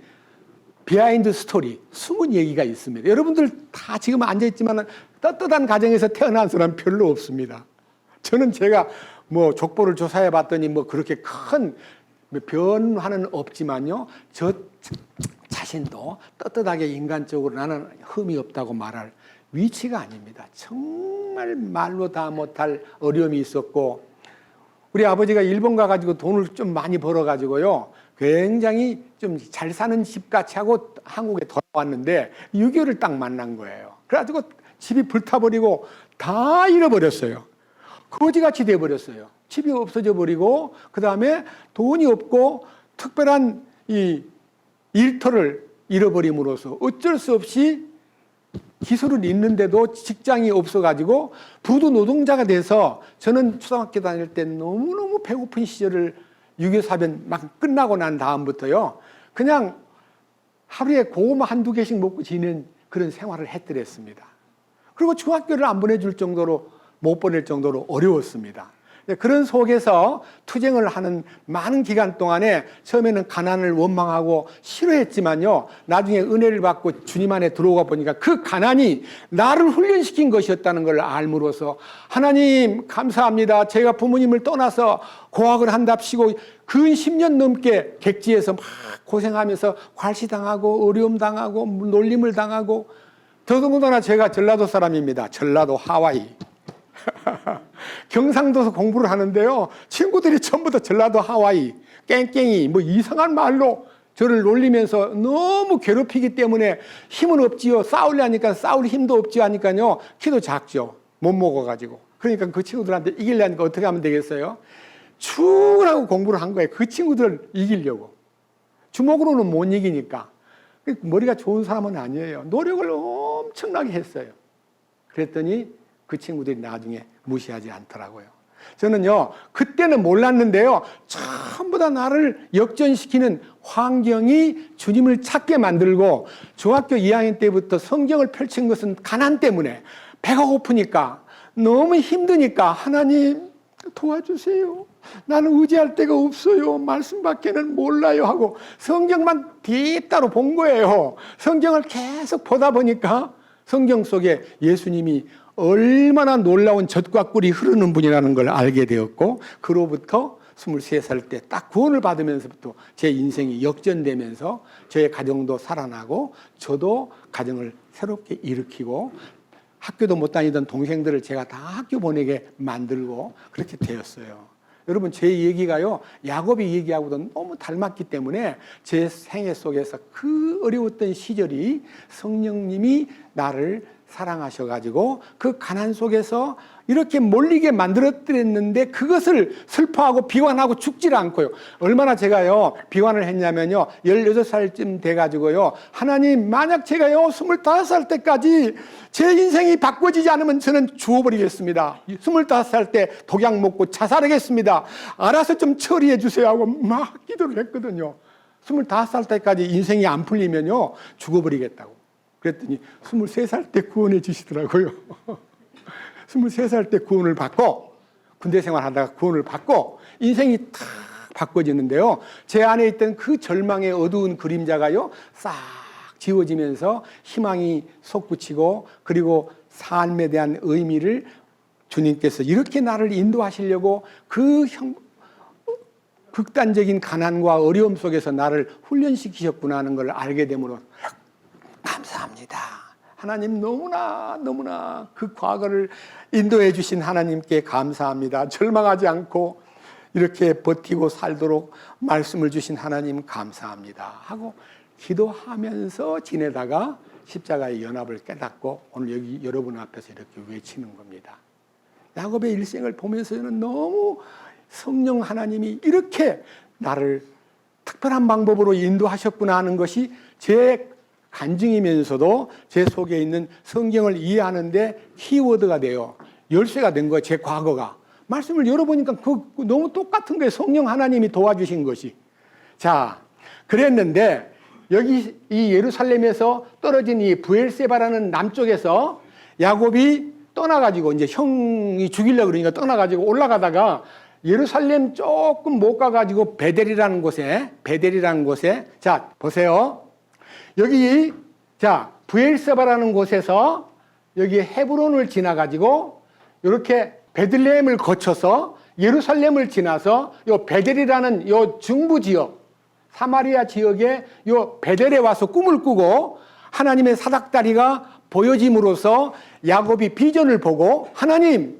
비하인드 스토리, 숨은 얘기가 있습니다. 여러분들 다 지금 앉아있지만 떳떳한 가정에서 태어난 사람 별로 없습니다. 저는 제가 뭐 족보를 조사해 봤더니 뭐 그렇게 큰 변화는 없지만요, 저 자신도 떳떳하게 인간적으로 나는 흠이 없다고 말할 위치가 아닙니다. 정말 말로 다 못할 어려움이 있었고, 우리 아버지가 일본 가가지고 돈을 좀 많이 벌어가지고요, 굉장히 좀 잘 사는 집 같이 하고 한국에 돌아왔는데 6.25를 딱 만난 거예요. 그래가지고 집이 불타버리고 다 잃어버렸어요. 거지같이 돼버렸어요. 집이 없어져 버리고, 그 다음에 돈이 없고 특별한 이 일터를 잃어버림으로써 어쩔 수 없이 기술은 있는데도 직장이 없어가지고 부두 노동자가 돼서, 저는 초등학교 다닐 때 너무너무 배고픈 시절을 6.25 사변 막 끝나고 난 다음부터요, 그냥 하루에 고구마 한두 개씩 먹고 지낸 그런 생활을 했더랬습니다. 그리고 중학교를 안 보내줄 정도로, 못 보낼 정도로 어려웠습니다. 그런 속에서 투쟁을 하는 많은 기간 동안에 처음에는 가난을 원망하고 싫어했지만요, 나중에 은혜를 받고 주님 안에 들어오가 보니까 그 가난이 나를 훈련시킨 것이었다는 걸 알므로써, 하나님 감사합니다. 제가 부모님을 떠나서 고학을 한답시고 근 10년 넘게 객지에서 막 고생하면서 과시당하고 어려움 당하고 놀림을 당하고, 더더군다나 제가 전라도 사람입니다. 전라도 하와이. 경상도에서 공부를 하는데요, 친구들이 전부 다 전라도 하와이, 깽깽이 뭐 이상한 말로 저를 놀리면서 너무 괴롭히기 때문에 힘은 없지요. 싸우려니까 싸울 힘도 없지요 하니까요, 키도 작죠. 못 먹어가지고. 그러니까 그 친구들한테 이기려니까 어떻게 하면 되겠어요? 출근하고 공부를 한 거예요. 그 친구들을 이기려고. 주먹으로는 못 이기니까. 머리가 좋은 사람은 아니에요. 노력을 엄청나게 했어요. 그랬더니 그 친구들이 나중에 무시하지 않더라고요. 저는요, 그때는 몰랐는데요, 전부 다 나를 역전시키는 환경이 주님을 찾게 만들고, 중학교 2학년 때부터 성경을 펼친 것은 가난 때문에, 배가 고프니까, 너무 힘드니까, 하나님 도와주세요. 나는 의지할 데가 없어요. 말씀밖에는 몰라요. 하고 성경만 뒤따로 본 거예요. 성경을 계속 보다 보니까 성경 속에 예수님이 얼마나 놀라운 젖과 꿀이 흐르는 분이라는 걸 알게 되었고, 그로부터 23살 때 딱 구원을 받으면서부터 제 인생이 역전되면서 저의 가정도 살아나고, 저도 가정을 새롭게 일으키고, 학교도 못 다니던 동생들을 제가 다 학교 보내게 만들고 그렇게 되었어요. 여러분, 제 얘기가요, 야곱이 얘기하고도 너무 닮았기 때문에 제 생애 속에서 그 어려웠던 시절이 성령님이 나를 사랑하셔가지고 그 가난 속에서 이렇게 몰리게 만들었는데, 그것을 슬퍼하고 비관하고 죽질 않고요. 얼마나 제가요 비관을 했냐면요, 16살쯤 돼가지고요, 하나님, 만약 제가요 25살 때까지 제 인생이 바꿔지지 않으면 저는 죽어버리겠습니다. 25살 때 독약 먹고 자살하겠습니다. 알아서 좀 처리해 주세요 하고 막 기도를 했거든요. 25살 때까지 인생이 안 풀리면요 죽어버리겠다고. 그랬더니 23살 때 구원해 주시더라고요. 23살 때 구원을 받고, 군대 생활하다가 구원을 받고 인생이 탁 바꿔지는데요, 제 안에 있던 그 절망의 어두운 그림자가요 싹 지워지면서 희망이 솟구치고, 그리고 삶에 대한 의미를 주님께서 이렇게 나를 인도하시려고 그 극단적인 가난과 어려움 속에서 나를 훈련시키셨구나 하는 걸 알게 되므로 감사합니다. 하나님, 너무나 그 과거를 인도해 주신 하나님께 감사합니다. 절망하지 않고 이렇게 버티고 살도록 말씀을 주신 하나님 감사합니다 하고 기도하면서 지내다가 십자가의 연합을 깨닫고 오늘 여기 여러분 앞에서 이렇게 외치는 겁니다. 야곱의 일생을 보면서 저는 너무 성령 하나님이 이렇게 나를 특별한 방법으로 인도하셨구나 하는 것이 제 간증이면서도 제 속에 있는 성경을 이해하는데 키워드가 돼요. 열쇠가 된 거예요. 제 과거가. 말씀을 열어보니까 너무 똑같은 거예요. 성령 하나님이 도와주신 것이. 자, 그랬는데 여기 이 예루살렘에서 떨어진 이 브엘세바라는 남쪽에서 야곱이 떠나가지고, 이제 형이 죽이려고 그러니까 떠나가지고 올라가다가 예루살렘 조금 못 가가지고 베델이라는 곳에 자 보세요. 여기 자 브엘세바라는 곳에서 여기 헤브론을 지나가지고 이렇게 베들레헴을 거쳐서 예루살렘을 지나서 요 베델이라는 요 중부 지역, 사마리아 지역에 요 베델에 와서 꿈을 꾸고 하나님의 사닥다리가 보여짐으로써 야곱이 비전을 보고, 하나님,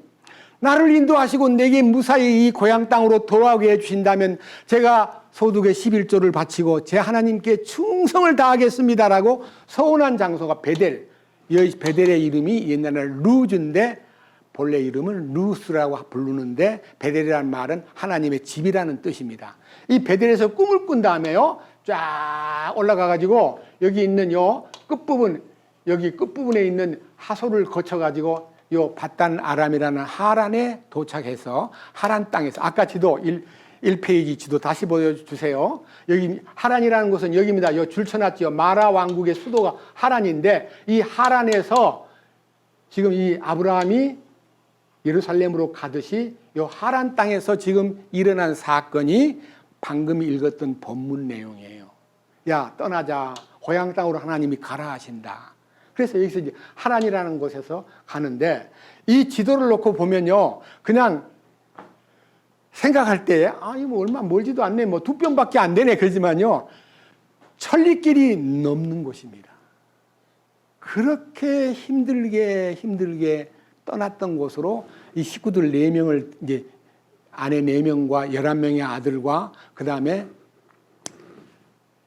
나를 인도하시고 내게 무사히 이 고향 땅으로 돌아오게 해주신다면 제가 소득의 11조를 바치고 제 하나님께 충성을 다하겠습니다라고 서원한 장소가 베델. 이 베델의 이름이 옛날에는 루즈인데 본래 이름은 루스라고 부르는데, 베델이라는 말은 하나님의 집이라는 뜻입니다. 이 베델에서 꿈을 꾼 다음에요, 쫙 올라가가지고 여기 있는 요 끝부분, 여기 끝부분에 있는 하솔을 거쳐가지고 요 바단 아람이라는 하란에 도착해서 하란 땅에서, 아까 지도 1페이지 지도 다시 보여주세요. 여기 하란이라는 곳은 여기입니다. 요 줄쳐놨죠. 마라 왕국의 수도가 하란인데, 이 하란에서 지금 이 아브라함이 예루살렘으로 가듯이 요 하란 땅에서 지금 일어난 사건이 방금 읽었던 본문 내용이에요. 야, 떠나자. 고향 땅으로 하나님이 가라 하신다. 그래서 여기서 이제 하란이라는 곳에서 가는데, 이 지도를 놓고 보면요, 그냥 생각할 때, 이거 뭐 얼마 멀지도 않네, 뭐 2뼘밖에 안 되네, 그러지만요, 천리길이 넘는 곳입니다. 그렇게 힘들게 떠났던 곳으로 이 식구들 4명을, 이제 아내 4명과 11명의 아들과 그 다음에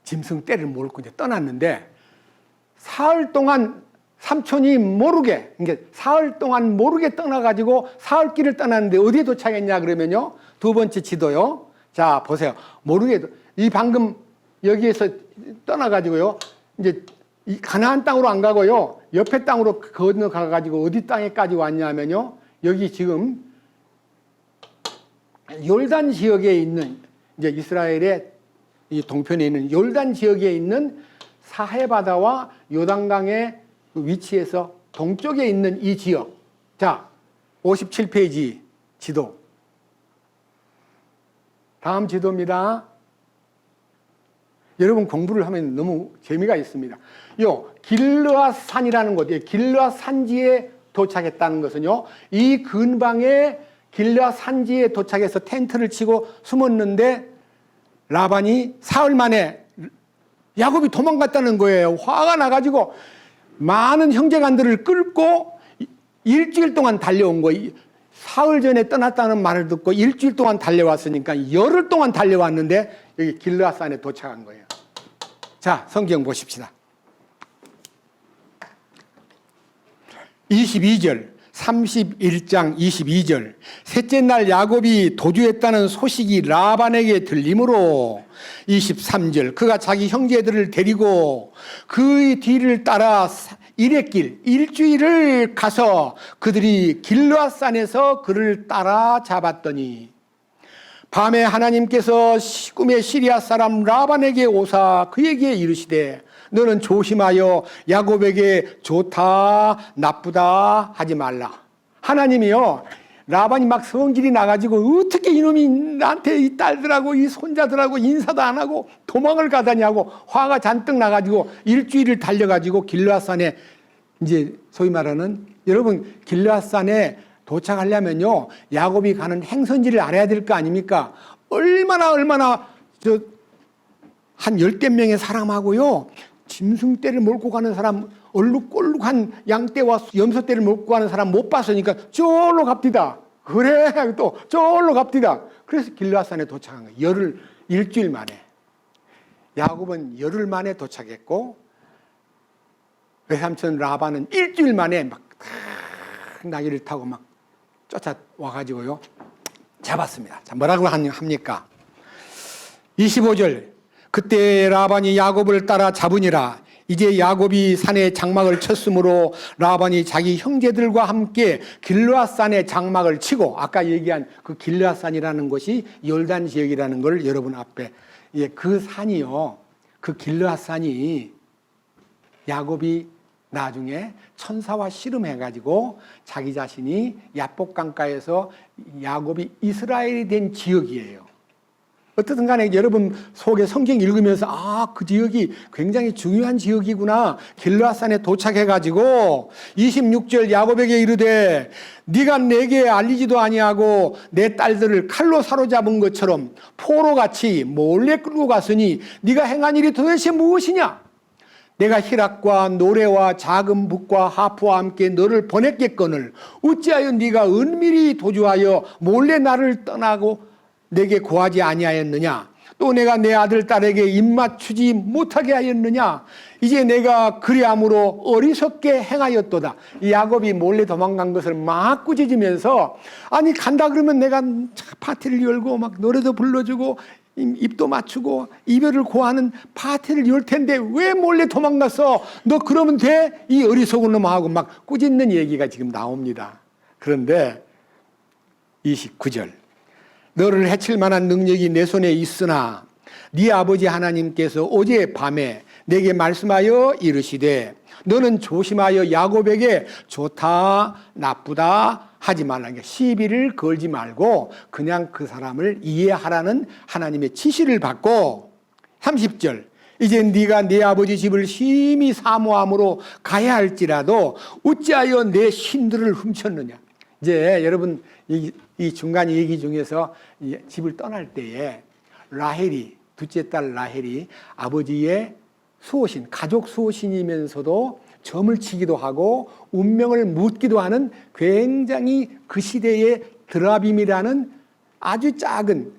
짐승 떼를 몰고 이제 떠났는데, 사흘 동안 삼촌이 모르게, 그러니까 사흘 동안 모르게 떠나가지고 사흘길을 떠났는데 어디에 도착했냐 그러면요, 2번째 지도요. 자, 보세요. 모르게, 이 방금 여기에서 떠나가지고요, 이제 이 가나안 땅으로 안 가고요, 옆에 땅으로 건너가가지고 어디 땅에까지 왔냐면요, 여기 지금 요르단 지역에 있는, 이제 이스라엘의 이 동편에 있는 요르단 지역에 있는 사해 바다와 요단강의 위치에서 동쪽에 있는 이 지역. 자, 57페이지 지도. 다음 지도입니다. 여러분 공부를 하면 너무 재미가 있습니다. 요 길르앗 산이라는 곳, 길르앗 산지에 도착했다는 것은요, 이 근방에 길르앗 산지에 도착해서 텐트를 치고 숨었는데 라반이 사흘 만에 야곱이 도망갔다는 거예요. 화가 나가지고 많은 형제간들을 끌고 일주일 동안 달려온 거예요. 사흘 전에 떠났다는 말을 듣고 일주일 동안 달려왔으니까 열흘 동안 달려왔는데 여기 길르앗산에 도착한 거예요. 자, 성경 보십시다. 22절, 31장 22절. 셋째 날 야곱이 도주했다는 소식이 라반에게 들리므로 23절. 그가 자기 형제들을 데리고 그의 뒤를 따라 이레길 일주일을 가서 그들이 길르앗산에서 그를 따라 잡았더니 밤에 하나님께서 꿈에 시리아 사람 라반에게 오사 그에게 이르시되 너는 조심하여 야곱에게 좋다 나쁘다 하지 말라. 하나님이요, 라반이 막 성질이 나가지고 어떻게 이놈이 나한테 이 딸들하고 이 손자들하고 인사도 안 하고 도망을 가다냐고 화가 잔뜩 나가지고 일주일을 달려가지고 길르앗산에, 이제 소위 말하는, 여러분 길르앗산에 도착하려면요 야곱이 가는 행선지를 알아야 될 거 아닙니까? 얼마나 한 10대 명의 사람하고요 짐승떼를 몰고 가는 사람, 얼룩꼴룩한 양떼와 염소떼를 몰고 가는 사람 못 봤으니까 저로 갑디다. 그래, 또 저로 갑디다. 그래서 길르앗산에 도착한 거예요. 일주일 만에. 야곱은 열흘 만에 도착했고 외삼촌 라반은 일주일 만에 막 나귀를 타고 막 쫓아와가지고요 잡았습니다. 자, 뭐라고 합니까? 25절. 그때 라반이 야곱을 따라 잡으니라. 이제 야곱이 산에 장막을 쳤으므로 라반이 자기 형제들과 함께 길르앗산에 장막을 치고, 아까 얘기한 그 길르앗산이라는 곳이 요르단 지역이라는 걸 여러분 앞에, 그 산이요, 그 길르앗산이 야곱이 나중에 천사와 씨름해가지고 자기 자신이 야복강가에서 야곱이 이스라엘이 된 지역이에요. 어떻든 간에 여러분 속에 성경 읽으면서 그 지역이 굉장히 중요한 지역이구나. 길르앗산에 도착해가지고 26절 야곱에게 이르되 네가 내게 알리지도 아니하고 내 딸들을 칼로 사로잡은 것처럼 포로같이 몰래 끌고 갔으니 네가 행한 일이 도대체 무엇이냐? 내가 희락과 노래와 작은 북과 하프와 함께 너를 보냈겠거늘 어찌하여 네가 은밀히 도주하여 몰래 나를 떠나고 내게 고하지 아니하였느냐? 또 내가 내 아들 딸에게 입맞추지 못하게 하였느냐? 이제 내가 그리함으로 어리석게 행하였도다. 이 야곱이 몰래 도망간 것을 막 꾸짖으면서, 아니 간다 그러면 내가 파티를 열고 막 노래도 불러주고 입도 맞추고 이별을 고하는 파티를 열 텐데 왜 몰래 도망갔어? 너 그러면 돼? 이 어리석은 놈하고 막 꾸짖는 얘기가 지금 나옵니다. 그런데 29절. 너를 해칠 만한 능력이 내 손에 있으나 네 아버지 하나님께서 어제 밤에 내게 말씀하여 이르시되 너는 조심하여 야곱에게 좋다 나쁘다 하지 말라. 시비를 걸지 말고 그냥 그 사람을 이해하라는 하나님의 지시를 받고, 30절. 이제 네가 네 아버지 집을 심히 사모함으로 가야 할지라도 어찌하여 내 신들을 훔쳤느냐. 이제 여러분 이 중간 얘기 중에서 집을 떠날 때에 라헬이, 둘째 딸 라헬이 아버지의 수호신, 가족 수호신이면서도 점을 치기도 하고 운명을 묻기도 하는 굉장히 그 시대의 드라빔이라는 아주 작은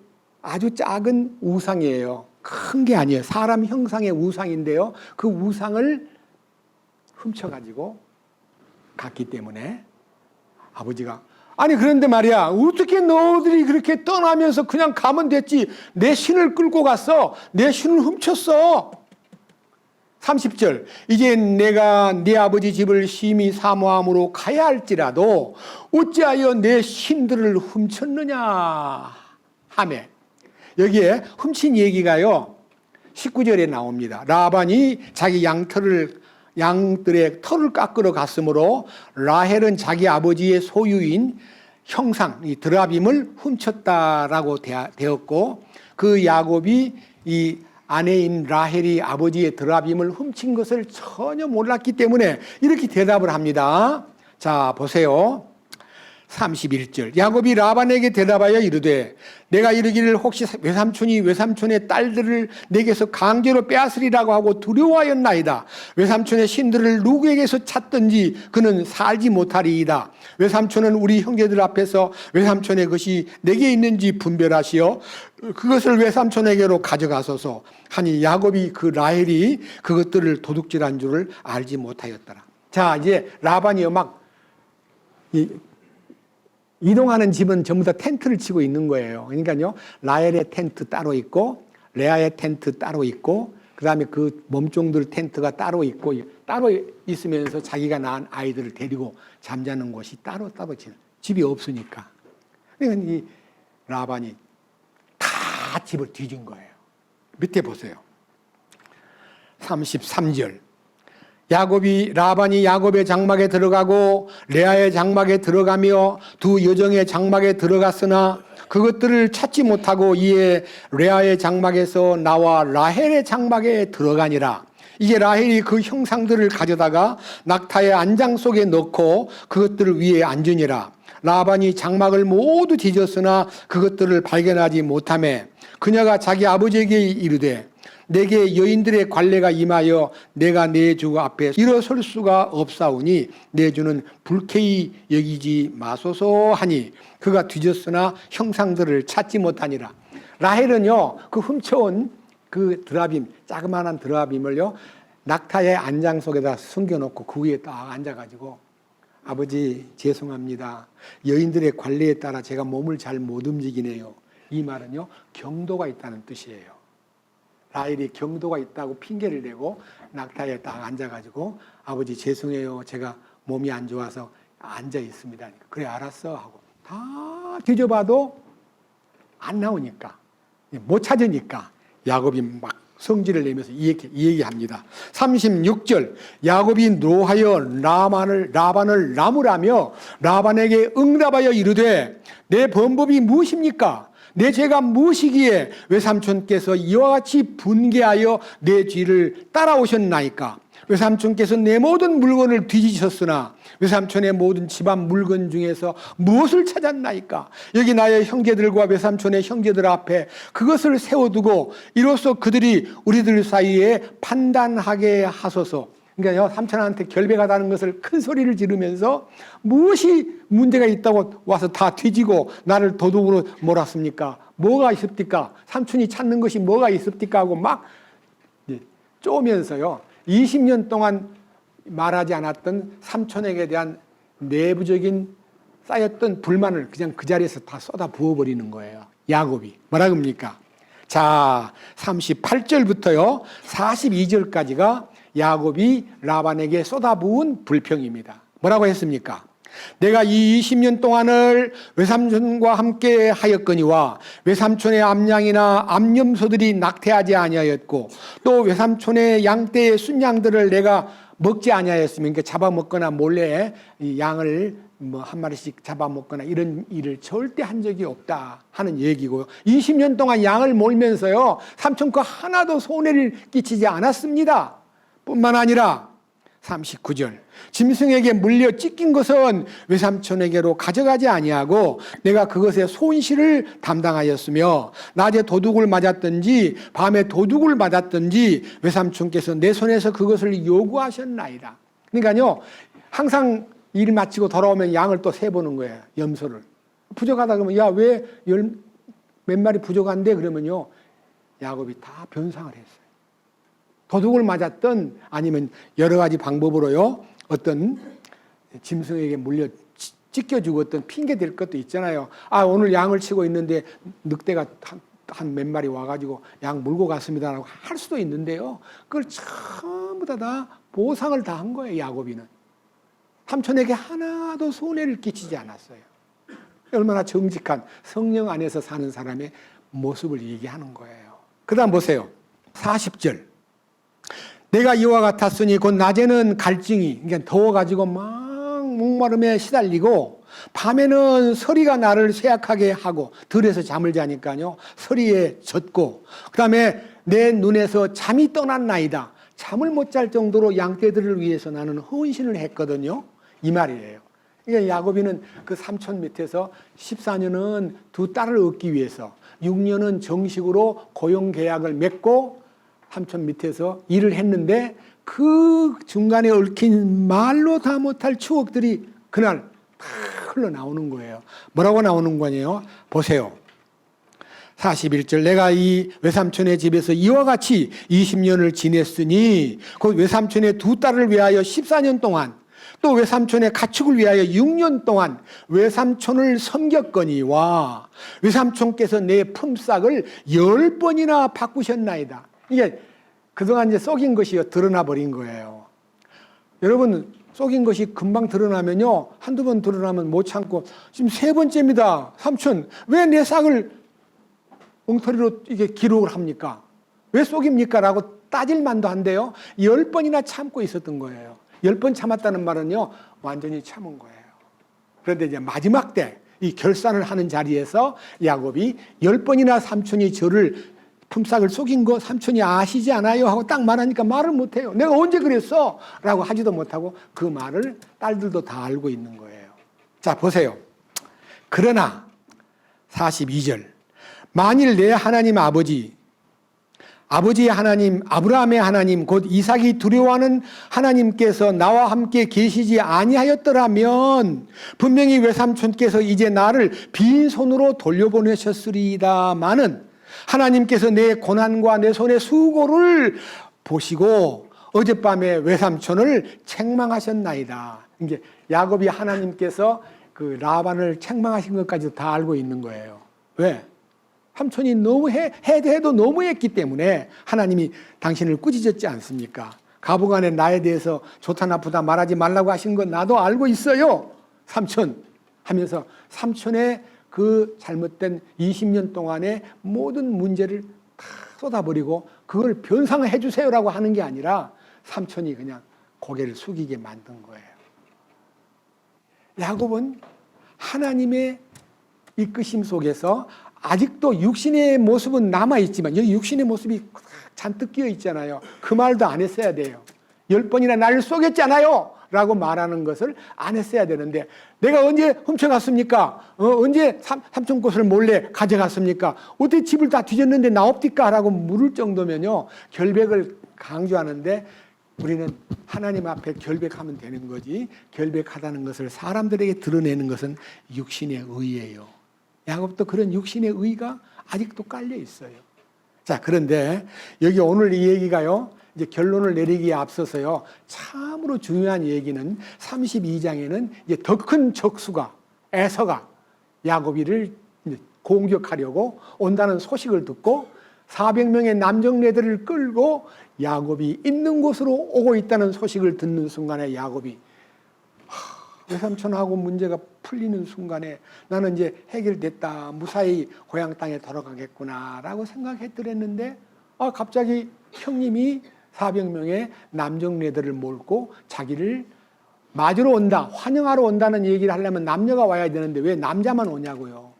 우상이에요. 큰 게 아니에요. 사람 형상의 우상인데요. 그 우상을 훔쳐가지고 갔기 때문에 아버지가, 아니 그런데 말이야 어떻게 너희들이 그렇게 떠나면서 그냥 가면 됐지, 내 신을 끌고 갔어, 내 신을 훔쳤어. 30절. 이제 내가 네 아버지 집을 심히 사모함으로 가야 할지라도 어찌하여 내 신들을 훔쳤느냐. 하매. 여기에 훔친 얘기가요 19절에 나옵니다. 라반이 자기 양들의 털을 깎으러 갔으므로 라헬은 자기 아버지의 소유인 형상 이 드라빔을 훔쳤다라고 되었고, 그 야곱이 이 아내인 라헬이 아버지의 드라빔을 훔친 것을 전혀 몰랐기 때문에 이렇게 대답을 합니다. 자, 보세요. 31절. 야곱이 라반에게 대답하여 이르되 내가 이르기를 혹시 외삼촌이 외삼촌의 딸들을 내게서 강제로 빼앗으리라고 하고 두려워하였나이다. 외삼촌의 신들을 누구에게서 찾든지 그는 살지 못하리이다. 외삼촌은 우리 형제들 앞에서 외삼촌의 것이 내게 있는지 분별하시어 그것을 외삼촌에게로 가져가소서 하니 야곱이 그 라헬이 그것들을 도둑질한 줄을 알지 못하였더라. 자, 이제 라반이요 막 이동하는 집은 전부 다 텐트를 치고 있는 거예요. 그러니까요, 라헬의 텐트 따로 있고, 레아의 텐트 따로 있고, 그 다음에 그 몸종들 텐트가 따로 있고, 따로 있으면서 자기가 낳은 아이들을 데리고 잠자는 곳이 따로 집이 없으니까. 그러니까 이 라반이 다 집을 뒤진 거예요. 밑에 보세요. 33절. 라반이 야곱의 장막에 들어가고 레아의 장막에 들어가며 두 여종의 장막에 들어갔으나 그것들을 찾지 못하고 이에 레아의 장막에서 나와 라헬의 장막에 들어가니라. 이게 라헬이 그 형상들을 가져다가 낙타의 안장 속에 넣고 그것들을 위에 앉으니라. 라반이 장막을 모두 뒤졌으나 그것들을 발견하지 못하며 그녀가 자기 아버지에게 이르되 내게 여인들의 관례가 임하여 내가 내 주 앞에 일어설 수가 없사오니 내 주는 불쾌히 여기지 마소서 하니 그가 뒤졌으나 형상들을 찾지 못하니라. 라헬은요 그 훔쳐온 그 드라빔 자그마한 드라빔을요 낙타의 안장 속에다 숨겨놓고 그 위에 딱 앉아가지고 아버지 죄송합니다. 여인들의 관례에 따라 제가 몸을 잘 못 움직이네요. 이 말은요 경도가 있다는 뜻이에요. 라헬이 경도가 있다고 핑계를 대고 낙타에 딱 앉아가지고 아버지 죄송해요. 제가 몸이 안 좋아서 앉아 있습니다. 그래 알았어 하고 다 뒤져봐도 안 나오니까 못 찾으니까 야곱이 막 성질을 내면서 이 얘기합니다. 36절. 야곱이 노하여 라반을 나무라며 라반에게 응답하여 이르되 내 범법이 무엇입니까? 내 죄가 무엇이기에 외삼촌께서 이와 같이 분개하여 내 뒤를 따라오셨나이까? 외삼촌께서 내 모든 물건을 뒤지셨으나 외삼촌의 모든 집안 물건 중에서 무엇을 찾았나이까? 여기 나의 형제들과 외삼촌의 형제들 앞에 그것을 세워두고 이로써 그들이 우리들 사이에 판단하게 하소서. 그러니까 삼촌한테 결백하다는 것을 큰 소리를 지르면서 무엇이 문제가 있다고 와서 다 뒤지고 나를 도둑으로 몰았습니까? 뭐가 있습니까? 삼촌이 찾는 것이 뭐가 있습니까? 하고 막 쪼면서요 20년 동안 말하지 않았던 삼촌에게 대한 내부적인 쌓였던 불만을 그냥 그 자리에서 다 쏟아 부어버리는 거예요. 야곱이 뭐라 그럽니까? 자 38절부터요 42절까지가 야곱이 라반에게 쏟아부은 불평입니다. 뭐라고 했습니까? 내가 이 20년 동안을 외삼촌과 함께 하였거니와 외삼촌의 암양이나 암염소들이 낙태하지 아니하였고 또 외삼촌의 양떼의 순양들을 내가 먹지 아니하였으면 그러니까 잡아먹거나 몰래 이 양을 한 마리씩 잡아먹거나 이런 일을 절대 한 적이 없다 하는 얘기고요. 20년 동안 양을 몰면서요 삼촌 거 하나도 손해를 끼치지 않았습니다. 뿐만 아니라 39절 짐승에게 물려 찢긴 것은 외삼촌에게로 가져가지 아니하고 내가 그것의 손실을 담당하였으며 낮에 도둑을 맞았든지 밤에 도둑을 맞았든지 외삼촌께서 내 손에서 그것을 요구하셨나이다. 그러니까요 항상 일 마치고 돌아오면 양을 또 세보는 거예요. 염소를 부족하다 그러면 야 왜 몇 마리 부족한데 그러면요 야곱이 다 변상을 했어요. 도둑을 맞았던 아니면 여러 가지 방법으로요 어떤 짐승에게 물려 찢겨 죽었던 핑계 댈 것도 있잖아요. 아 오늘 양을 치고 있는데 늑대가 한 몇 마리 와가지고 양 물고 갔습니다라고 할 수도 있는데요. 그걸 전부 다 보상을 다 한 거예요. 야곱이는 삼촌에게 하나도 손해를 끼치지 않았어요. 얼마나 정직한 성령 안에서 사는 사람의 모습을 얘기하는 거예요. 그 다음 보세요. 40절. 내가 이와 같았으니 곧 낮에는 갈증이, 그러니까 더워가지고 막 목마름에 시달리고 밤에는 서리가 나를 쇠약하게 하고 들에서 잠을 자니까요. 서리에 젖고 그 다음에 내 눈에서 잠이 떠났나이다. 잠을 못 잘 정도로 양떼들을 위해서 나는 헌신을 했거든요. 이 말이에요. 그러니까 야곱이는 그 삼촌 밑에서 14년은 두 딸을 얻기 위해서 6년은 정식으로 고용계약을 맺고 삼촌 밑에서 일을 했는데 그 중간에 얽힌 말로 다 못할 추억들이 그날 다 흘러나오는 거예요. 뭐라고 나오는 거냐요? 보세요. 41절. 내가 이 외삼촌의 집에서 이와 같이 20년을 지냈으니 곧 외삼촌의 두 딸을 위하여 14년 동안 또 외삼촌의 가축을 위하여 6년 동안 외삼촌을 섬겼거니와 외삼촌께서 내 품삯을 10번이나 바꾸셨나이다. 이게 그동안 이제 속인 것이 드러나 버린 거예요. 여러분, 속인 것이 금방 드러나면요, 한두 번 드러나면 못 참고 지금 세 번째입니다. 삼촌, 왜 내 싹을 엉터리로 이게 기록을 합니까? 왜 속입니까? 라고 따질 만도 한데요, 10번이나 참고 있었던 거예요. 10번 참았다는 말은요, 완전히 참은 거예요. 그런데 이제 마지막 때 이 결산을 하는 자리에서 야곱이 10번이나 삼촌이 저를 품삯을 속인 거 삼촌이 아시지 않아요? 하고 딱 말하니까 말을 못해요. 내가 언제 그랬어? 라고 하지도 못하고 그 말을 딸들도 다 알고 있는 거예요. 자, 보세요. 그러나 42절. 만일 내 하나님 아버지의 하나님, 아브라함의 하나님, 곧 이삭이 두려워하는 하나님께서 나와 함께 계시지 아니하였더라면 분명히 외삼촌께서 이제 나를 빈손으로 돌려보내셨으리이다마는 하나님께서 내 고난과 내 손의 수고를 보시고 어젯밤에 외삼촌을 책망하셨나이다. 이제 야곱이 하나님께서 그 라반을 책망하신 것까지도 다 알고 있는 거예요. 왜? 삼촌이 너무 해도 너무했기 때문에 하나님이 당신을 꾸짖었지 않습니까? 가부간에 나에 대해서 좋다 나쁘다 말하지 말라고 하신 건 나도 알고 있어요. 삼촌 하면서 삼촌의 그 잘못된 20년 동안의 모든 문제를 다 쏟아버리고 그걸 변상해 주세요라고 하는 게 아니라 삼촌이 그냥 고개를 숙이게 만든 거예요. 야곱은 하나님의 이끄심 속에서 아직도 육신의 모습은 남아있지만 여기 육신의 모습이 잔뜩 끼어 있잖아요. 그 말도 안 했어야 돼요. 10번이나 나를 속였잖아요 라고 말하는 것을 안 했어야 되는데 내가 언제 훔쳐갔습니까? 언제 삼촌 것을 몰래 가져갔습니까? 어떻게 집을 다 뒤졌는데 나 없디까? 라고 물을 정도면요, 결백을 강조하는데 우리는 하나님 앞에 결백하면 되는 거지, 결백하다는 것을 사람들에게 드러내는 것은 육신의 의예요. 야곱도 그런 육신의 의가 아직도 깔려 있어요. 자, 그런데 여기 오늘 이 얘기가요, 이제 결론을 내리기에 앞서서요, 참으로 중요한 얘기는 32장에는 이제 더 큰 적수가, 에서가 야곱이를 공격하려고 온다는 소식을 듣고 400명의 남정네들을 끌고 야곱이 있는 곳으로 오고 있다는 소식을 듣는 순간에 야곱이 외삼촌하고 문제가 풀리는 순간에 나는 이제 해결됐다, 무사히 고향 땅에 돌아가겠구나 라고 생각했더랬는데 갑자기 형님이 400명의 남정네들을 몰고 자기를 맞으러 온다, 환영하러 온다는 얘기를 하려면 남녀가 와야 되는데 왜 남자만 오냐고요.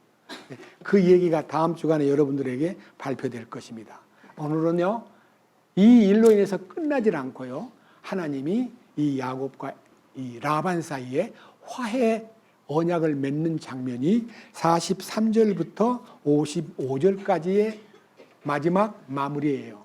그 얘기가 다음 주간에 여러분들에게 발표될 것입니다. 오늘은요, 이 일로 인해서 끝나질 않고요, 하나님이 이 야곱과 이 라반 사이에 화해 언약을 맺는 장면이 43절부터 55절까지의 마지막 마무리예요.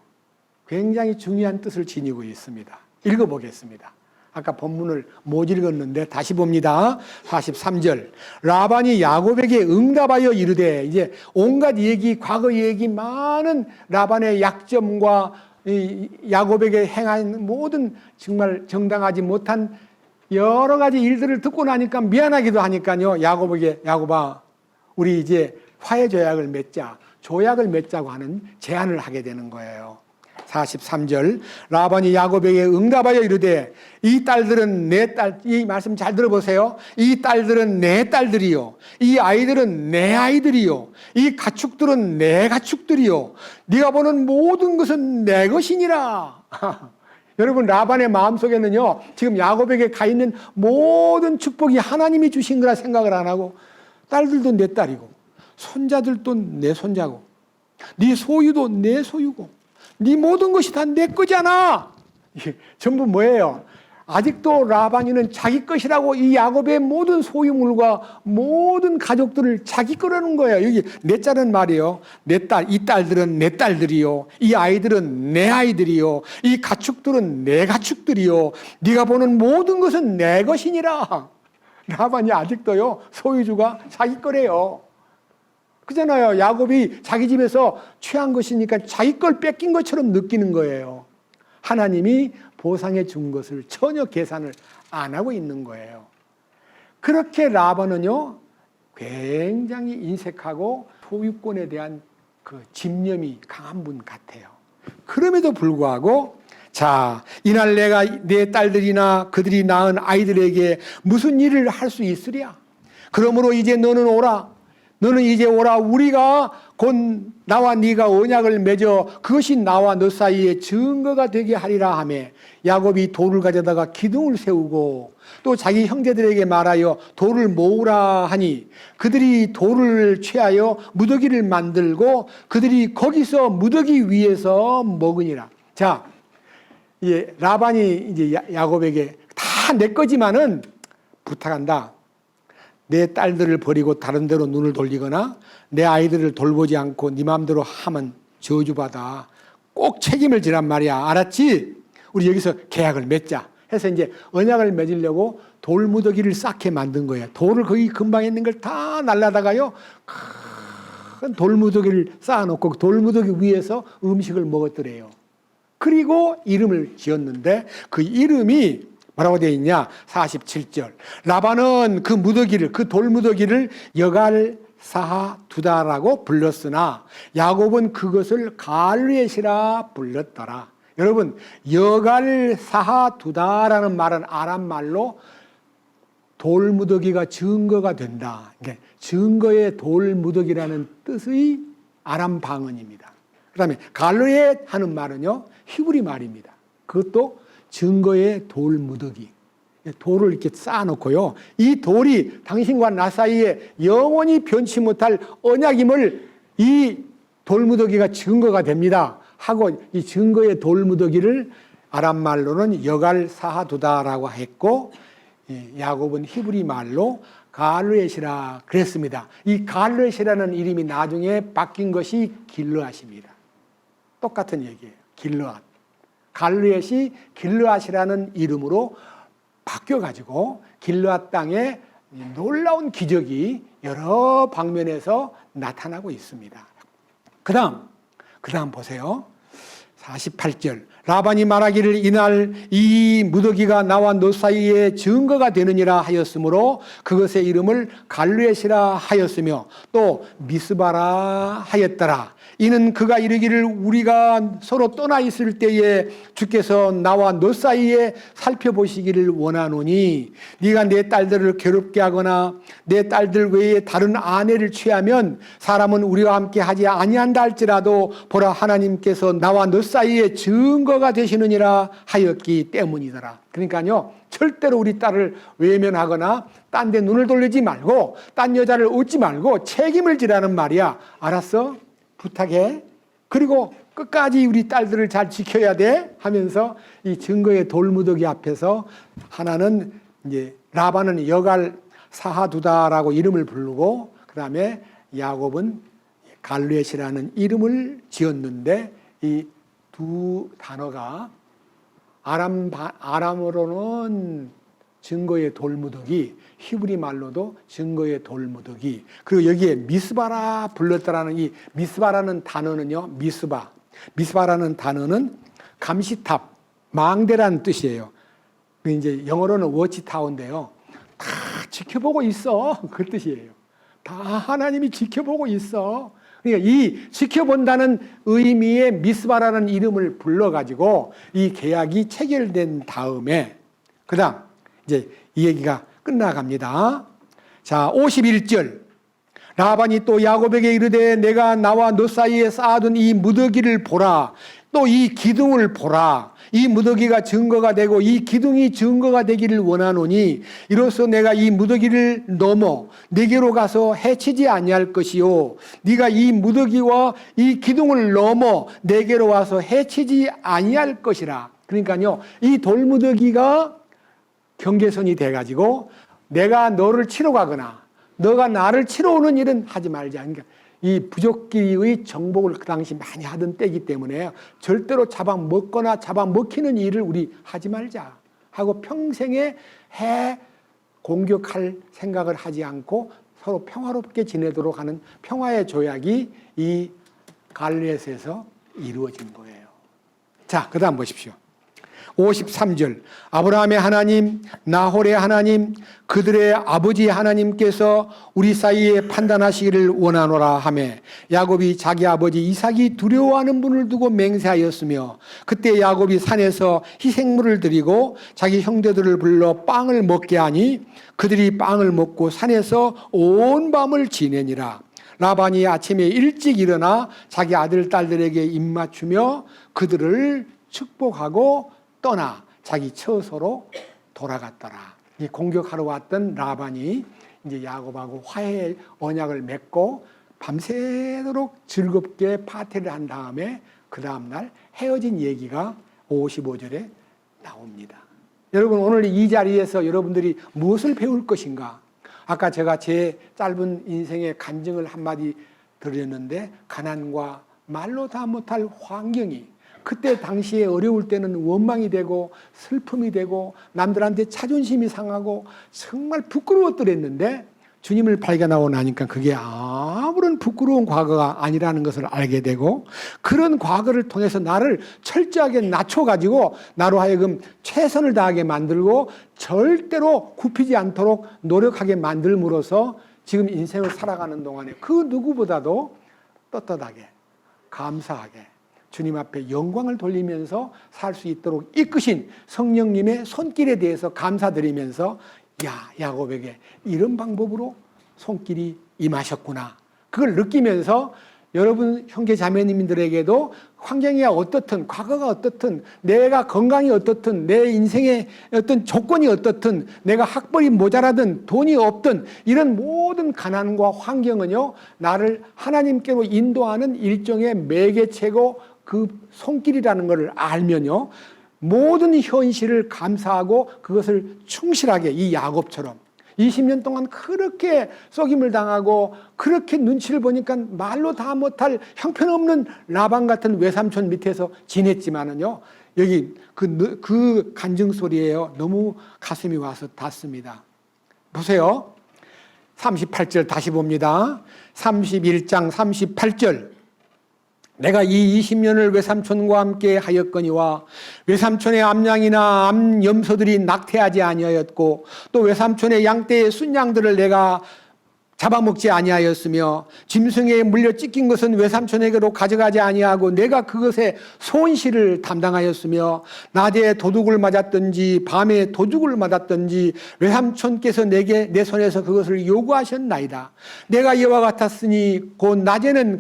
굉장히 중요한 뜻을 지니고 있습니다. 읽어보겠습니다. 아까 본문을 못 읽었는데 다시 봅니다. 43절. 라반이 야곱에게 응답하여 이르되, 이제 온갖 얘기, 과거 얘기, 많은 라반의 약점과 이 야곱에게 행한 모든 정말 정당하지 못한 여러 가지 일들을 듣고 나니까 미안하기도 하니까요, 야곱에게, 야곱아, 우리 이제 화해 조약을 맺자, 조약을 맺자고 하는 제안을 하게 되는 거예요. 43절 라반이 야곱에게 응답하여 이르되 이 딸들은 내 딸, 이 말씀 잘 들어보세요. 이 딸들은 내 딸들이요, 이 아이들은 내 아이들이요, 이 가축들은 내 가축들이요, 네가 보는 모든 것은 내 것이니라. 여러분, 라반의 마음속에는요, 지금 야곱에게 가 있는 모든 축복이 하나님이 주신 거라 생각을 안 하고, 딸들도 내 딸이고 손자들도 내 손자고 네 소유도 내 소유고 네 모든 것이 다 내 거잖아. 이게 전부 뭐예요? 아직도 라반이는 자기 것이라고 이 야곱의 모든 소유물과 모든 가족들을 자기 거라는 거예요. 여기 내 딸은 말이에요. 내 딸, 이 딸들은 내 딸들이요, 이 아이들은 내 아이들이요, 이 가축들은 내 가축들이요, 네가 보는 모든 것은 내 것이니라. 라반이 아직도요, 소유주가 자기 거래요. 그잖아요. 야곱이 자기 집에서 취한 것이니까 자기 걸 뺏긴 것처럼 느끼는 거예요. 하나님이 보상해 준 것을 전혀 계산을 안 하고 있는 거예요. 그렇게 라반은요, 굉장히 인색하고 소유권에 대한 그 집념이 강한 분 같아요. 그럼에도 불구하고, 자, 이날 내가 내 딸들이나 그들이 낳은 아이들에게 무슨 일을 할 수 있으랴? 그러므로 이제 너는 오라. 너는 이제 오라. 우리가 곧 나와 네가 언약을 맺어 그것이 나와 너 사이에 증거가 되게 하리라 하며, 야곱이 돌을 가져다가 기둥을 세우고 또 자기 형제들에게 말하여 돌을 모으라 하니, 그들이 돌을 취하여 무더기를 만들고 그들이 거기서 무더기 위에서 먹으니라. 자, 이제 라반이 이제 야곱에게 다 내 거지만은 부탁한다. 내 딸들을 버리고 다른 데로 눈을 돌리거나 내 아이들을 돌보지 않고 네 마음대로 하면 저주받아. 꼭 책임을 지란 말이야. 알았지? 우리 여기서 계약을 맺자 해서 이제 언약을 맺으려고 돌무더기를 쌓게 만든 거예요. 돌을 거기 근방에 있는 걸 다 날라다가요, 큰 돌무더기를 쌓아놓고 돌무더기 위에서 음식을 먹었더래요. 그리고 이름을 지었는데 그 이름이 뭐라고 되어 있냐? 47절. 라반은 그 무더기를, 그 돌무더기를 여갈사하두다라고 불렀으나 야곱은 그것을 갈르엣이라 불렀더라. 여러분, 여갈사하두다라는 말은 아람 말로 돌무더기가 증거가 된다. 증거의 돌무더기라는 뜻의 아람 방언입니다. 그 다음에 갈르엣 하는 말은요, 히브리 말입니다. 그것도 증거의 돌무더기. 돌을 이렇게 쌓아놓고요, 이 돌이 당신과 나 사이에 영원히 변치 못할 언약임을 이 돌무더기가 증거가 됩니다 하고, 이 증거의 돌무더기를 아람 말로는 여갈사하두다라고 했고, 야곱은 히브리 말로 갈르엣이라 그랬습니다. 이 갈르엣이라는 이름이 나중에 바뀐 것이 길르앗입니다. 똑같은 얘기예요. 길르앗. 갈르엣이 길르앗이라는 이름으로 바뀌어가지고 길르앗 땅에 놀라운 기적이 여러 방면에서 나타나고 있습니다. 그 다음 보세요. 48절. 라반이 말하기를 이날 이 무더기가 나와 너 사이에 증거가 되느니라 하였으므로 그것의 이름을 갈르엣이라 하였으며 또 미스바라 하였더라. 이는 그가 이르기를 우리가 서로 떠나 있을 때에 주께서 나와 너 사이에 살펴보시기를 원하노니, 네가 내 딸들을 괴롭게 하거나 내 딸들 외에 다른 아내를 취하면 사람은 우리와 함께 하지 아니한다 할지라도 보라, 하나님께서 나와 너 사이에 증거가 되시느니라 하였기 때문이더라. 그러니까요, 절대로 우리 딸을 외면하거나 딴 데 눈을 돌리지 말고 딴 여자를 얻지 말고 책임을 지라는 말이야. 알았어? 부탁해. 그리고 끝까지 우리 딸들을 잘 지켜야 돼 하면서 이 증거의 돌무더기 앞에서 하나는 이제 라반은 여갈사하두다라고 이름을 부르고, 그 다음에 야곱은 갈르엣이라는 이름을 지었는데, 이 두 단어가 아람어로는 증거의 돌무더기, 히브리 말로도 증거의 돌무더기, 그리고 여기에 미스바라 불렀다라는 이 미스바라는 단어는요, 미스바라는 단어는 감시탑, 망대라는 뜻이에요. 이제 영어로는 워치타워인데요, 다 지켜보고 있어, 그 뜻이에요. 다 하나님이 지켜보고 있어. 그러니까 이 지켜본다는 의미의 미스바라는 이름을 불러가지고 이 계약이 체결된 다음에 그 다음 이제 이 얘기가 끝나갑니다. 자, 51절. 라반이 또 야곱에게 이르되 내가 나와 너 사이에 쌓아둔 이 무더기를 보라. 또 이 기둥을 보라. 이 무더기가 증거가 되고 이 기둥이 증거가 되기를 원하노니 이로써 내가 이 무더기를 넘어 네게로 가서 해치지 아니할 것이요 네가 이 무더기와 이 기둥을 넘어 네게로 와서 해치지 아니할 것이라. 그러니까요, 이 돌무더기가 경계선이 돼가지고 내가 너를 치러 가거나 너가 나를 치러 오는 일은 하지 말자. 그러니까 이 부족끼리의 정복을 그 당시 많이 하던 때이기 때문에 절대로 잡아먹거나 잡아먹히는 일을 우리 하지 말자 하고 평생에 해 공격할 생각을 하지 않고 서로 평화롭게 지내도록 하는 평화의 조약이 이 갈레스에서 이루어진 거예요. 자, 그 다음 보십시오. 53절. 아브라함의 하나님, 나홀의 하나님, 그들의 아버지 하나님께서 우리 사이에 판단하시기를 원하노라 하매 야곱이 자기 아버지 이삭이 두려워하는 분을 두고 맹세하였으며 그때 야곱이 산에서 희생물을 드리고 자기 형제들을 불러 빵을 먹게 하니 그들이 빵을 먹고 산에서 온 밤을 지내니라. 라반이 아침에 일찍 일어나 자기 아들 딸들에게 입맞추며 그들을 축복하고 떠나 자기 처소로 돌아갔더라. 이 공격하러 왔던 라반이 이제 야곱하고 화해 언약을 맺고 밤새도록 즐겁게 파티를 한 다음에 그 다음날 헤어진 얘기가 55절에 나옵니다. 여러분, 오늘 이 자리에서 여러분들이 무엇을 배울 것인가? 아까 제가 제 짧은 인생의 간증을 한마디 드렸는데 가난과 말로 다 못할 환경이 그때 당시에 어려울 때는 원망이 되고 슬픔이 되고 남들한테 자존심이 상하고 정말 부끄러웠더랬는데 주님을 발견하고 나니까 그게 아무런 부끄러운 과거가 아니라는 것을 알게 되고 그런 과거를 통해서 나를 철저하게 낮춰가지고 나로 하여금 최선을 다하게 만들고 절대로 굽히지 않도록 노력하게 만들므로써 지금 인생을 살아가는 동안에 그 누구보다도 떳떳하게 감사하게 주님 앞에 영광을 돌리면서 살 수 있도록 이끄신 성령님의 손길에 대해서 감사드리면서 야곱에게 이런 방법으로 손길이 임하셨구나. 그걸 느끼면서 여러분 형제 자매님들에게도 환경이 어떻든 과거가 어떻든 내가 건강이 어떻든 내 인생의 어떤 조건이 어떻든 내가 학벌이 모자라든 돈이 없든 이런 모든 가난과 환경은요 나를 하나님께로 인도하는 일종의 매개체고 그 손길이라는 것을 알면요 모든 현실을 감사하고 그것을 충실하게 이 야곱처럼 20년 동안 그렇게 속임을 당하고 그렇게 눈치를 보니까 말로 다 못할 형편없는 라반 같은 외삼촌 밑에서 지냈지만은요 여기 그 간증 소리에요 너무 가슴이 와서 닿습니다. 보세요. 38절 다시 봅니다. 31장 38절. 내가 이 20년을 외삼촌과 함께 하였거니와 외삼촌의 암양이나 암염소들이 낙태하지 아니하였고 또 외삼촌의 양떼의 순양들을 내가 잡아먹지 아니하였으며 짐승에 물려 찢긴 것은 외삼촌에게로 가져가지 아니하고 내가 그것의 손실을 담당하였으며 낮에 도둑을 맞았든지 밤에 도둑을 맞았든지 외삼촌께서 내게 내 손에서 그것을 요구하셨나이다. 내가 이와 같았으니 곧 낮에는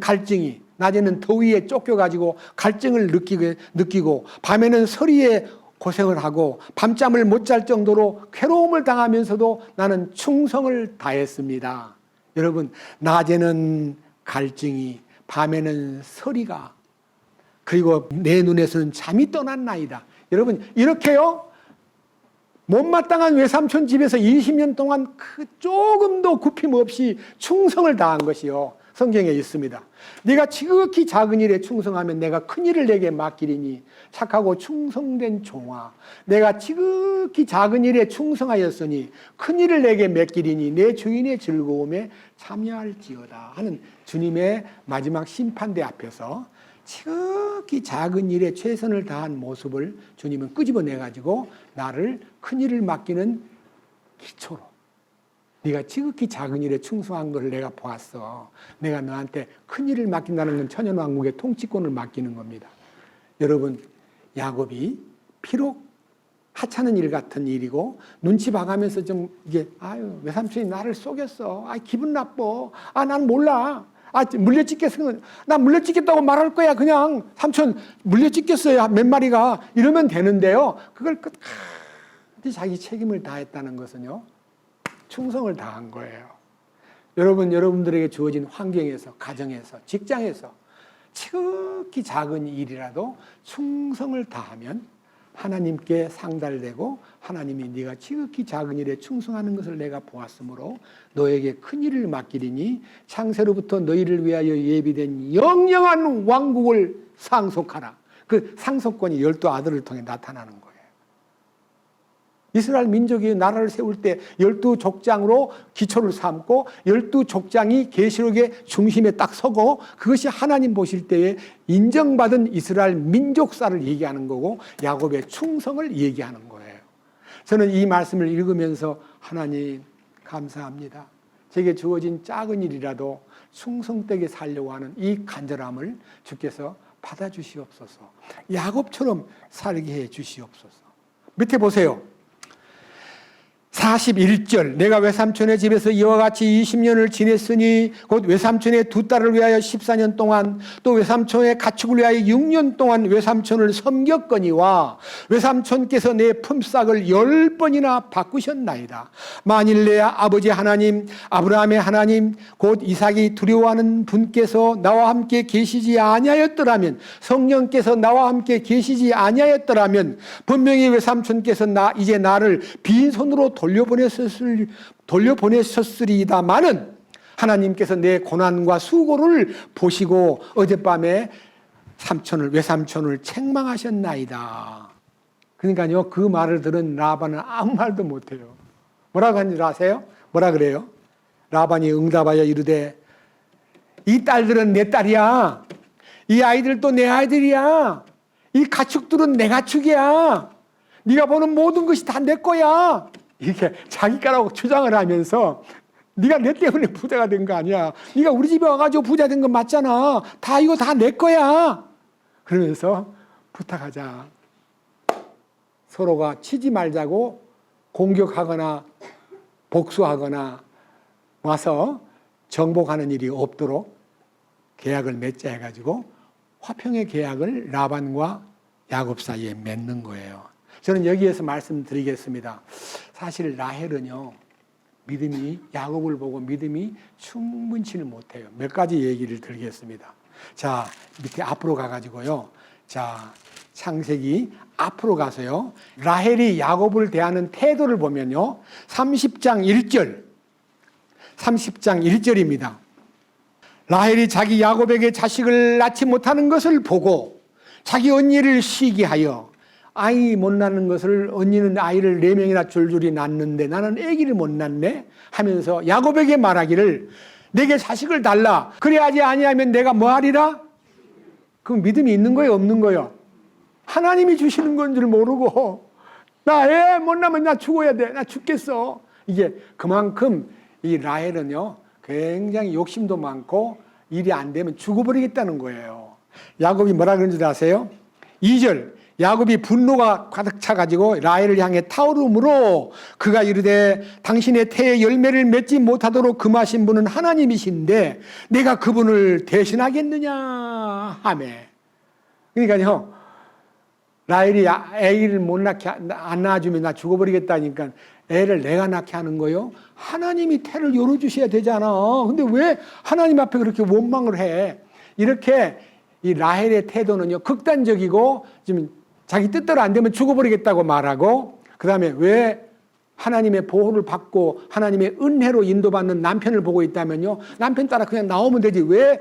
더위에 쫓겨가지고 갈증을 느끼고 밤에는 서리에 고생을 하고 밤잠을 못 잘 정도로 괴로움을 당하면서도 나는 충성을 다했습니다. 여러분, 낮에는 갈증이 밤에는 서리가 그리고 내 눈에서는 잠이 떠났나이다. 여러분 이렇게요 못마땅한 외삼촌 집에서 20년 동안 조금도 굽힘 없이 충성을 다한 것이요 성경에 있습니다. 네가 지극히 작은 일에 충성하면 내가 큰 일을 내게 맡기리니 착하고 충성된 종아 내가 지극히 작은 일에 충성하였으니 큰 일을 내게 맡기리니 내 주인의 즐거움에 참여할지어다 하는 주님의 마지막 심판대 앞에서 지극히 작은 일에 최선을 다한 모습을 주님은 끄집어내가지고 나를 큰 일을 맡기는 기초로 네가 지극히 작은 일에 충성한 것을 내가 보았어. 내가 너한테 큰 일을 맡긴다는 건 천연왕국의 통치권을 맡기는 겁니다. 여러분, 야곱이 비록 하찮은 일 같은 일이고 눈치 봐가면서 좀 이게 아유 외삼촌이 나를 속였어. 아 기분 나빠. 아 난 몰라. 아 물려찍겠어. 나 물려찍겠다고 말할 거야. 그냥 삼촌 물려찍겠어요. 몇 마리가 이러면 되는데요. 그걸 끝까지 자기 책임을 다했다는 것은요. 충성을 다한 거예요. 여러분들에게 주어진 환경에서, 가정에서, 직장에서 지극히 작은 일이라도 충성을 다하면 하나님께 상달되고 하나님이 네가 지극히 작은 일에 충성하는 것을 내가 보았으므로 너에게 큰 일을 맡기리니 창세로부터 너희를 위하여 예비된 영영한 왕국을 상속하라. 그 상속권이 12 아들을 통해 나타나는 거예요. 이스라엘 민족이 나라를 세울 때 12족장으로 기초를 삼고 12족장이 계시록의 중심에 딱 서고 그것이 하나님 보실 때에 인정받은 이스라엘 민족사를 얘기하는 거고 야곱의 충성을 얘기하는 거예요. 저는 이 말씀을 읽으면서 하나님 감사합니다. 제게 주어진 작은 일이라도 충성되게 살려고 하는 이 간절함을 주께서 받아주시옵소서. 야곱처럼 살게 해 주시옵소서. 밑에 보세요. 41절 내가 외삼촌의 집에서 이와 같이 20년을 지냈으니 곧 외삼촌의 2 딸을 위하여 14년 동안 또 외삼촌의 가축을 위하여 6년 동안 외삼촌을 섬겼거니와 외삼촌께서 내 품삯을 10번이나 바꾸셨나이다. 만일 내 아버지 하나님 아브라함의 하나님 곧 이삭이 두려워하는 분께서 나와 함께 계시지 아니하였더라면 성령께서 나와 함께 계시지 아니하였더라면 분명히 외삼촌께서 이제 나를 빈손으로 돌려보내셨으리다마는 하나님께서 내 고난과 수고를 보시고 어젯밤에 외삼촌을 책망하셨나이다. 그러니까요, 그 말을 들은 라반은 아무 말도 못해요. 뭐라고 하는 줄 아세요? 뭐라 그래요? 라반이 응답하여 이르되 이 딸들은 내 딸이야. 이 아이들도 내 아이들이야. 이 가축들은 내 가축이야. 네가 보는 모든 것이 다 내 거야. 이렇게 자기 거라고 주장을 하면서 네가 내 때문에 부자가 된 거 아니야. 네가 우리 집에 와가지고 부자 된 거 맞잖아. 이거 다 내 거야. 그러면서 부탁하자. 서로가 치지 말자고 공격하거나 복수하거나 와서 정복하는 일이 없도록 계약을 맺자 해가지고 화평의 계약을 라반과 야곱 사이에 맺는 거예요. 저는 여기에서 말씀드리겠습니다. 사실 라헬은요, 야곱을 보고 믿음이 충분치는 못해요. 몇 가지 얘기를 드리겠습니다. 자, 밑에 앞으로 가가지고요. 자, 창세기 앞으로 가서요. 라헬이 야곱을 대하는 태도를 보면요. 30장 1절입니다. 라헬이 자기 야곱에게 자식을 낳지 못하는 것을 보고 자기 언니를 시기하여 아이 못 낳는 것을 언니는 아이를 4명이나 줄줄이 낳는데 나는 아기를 못 낳네 하면서 야곱에게 말하기를 내게 자식을 달라. 그래야지 아니하면 내가 뭐 하리라? 그 믿음이 있는 거예요, 없는 거예요? 하나님이 주시는 건 줄 모르고 나 애 못 낳으면 나 죽어야 돼. 나 죽겠어. 이게 그만큼 이 라헬은요 굉장히 욕심도 많고 일이 안 되면 죽어버리겠다는 거예요. 야곱이 뭐라 그러는 줄 아세요? 2절 야곱이 분노가 가득 차가지고 라헬을 향해 타오르므로 그가 이르되 당신의 태에 열매를 맺지 못하도록 금하신 분은 하나님이신데 내가 그분을 대신하겠느냐 하매. 그러니까요 라헬이 애를 못 낳게 안 낳아주면 나 죽어버리겠다니까 애를 내가 낳게 하는 거요. 하나님이 태를 열어주셔야 되잖아. 근데 왜 하나님 앞에 그렇게 원망을 해? 이렇게 이 라헬의 태도는요 극단적이고 지금 자기 뜻대로 안 되면 죽어버리겠다고 말하고 그 다음에 왜 하나님의 보호를 받고 하나님의 은혜로 인도받는 남편을 보고 있다면요 남편 따라 그냥 나오면 되지 왜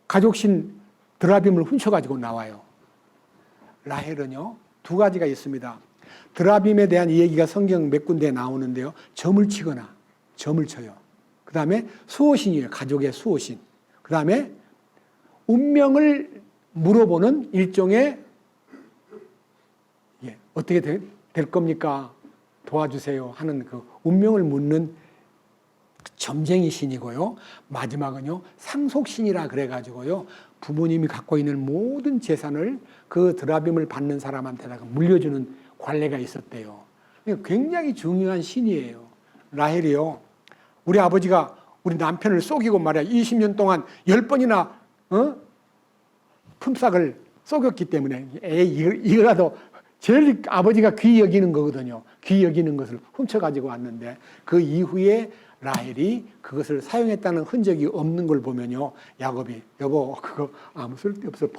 가족신 드라빔을 훔쳐가지고 나와요. 라헬은요 2가지가 있습니다. 드라빔에 대한 얘기가 성경 몇 군데에 나오는데요 점을 치거나 점을 쳐요. 그 다음에 수호신이에요. 가족의 수호신. 그 다음에 운명을 물어보는 일종의 어떻게 될 겁니까? 도와주세요 하는 그 운명을 묻는 점쟁이 신이고요. 마지막은요, 상속신이라 그래가지고요, 부모님이 갖고 있는 모든 재산을 그 드라빔을 받는 사람한테다가 물려주는 관례가 있었대요. 굉장히 중요한 신이에요. 라헬이요. 우리 아버지가 우리 남편을 속이고 말이야. 20년 동안 10번이나 품삯을 속였기 때문에 이거라도 제일 아버지가 귀히 여기는 거거든요. 귀히 여기는 것을 훔쳐가지고 왔는데 그 이후에 라헬이 그것을 사용했다는 흔적이 없는 걸 보면요, 야곱이 여보 그거 아무 쓸데없어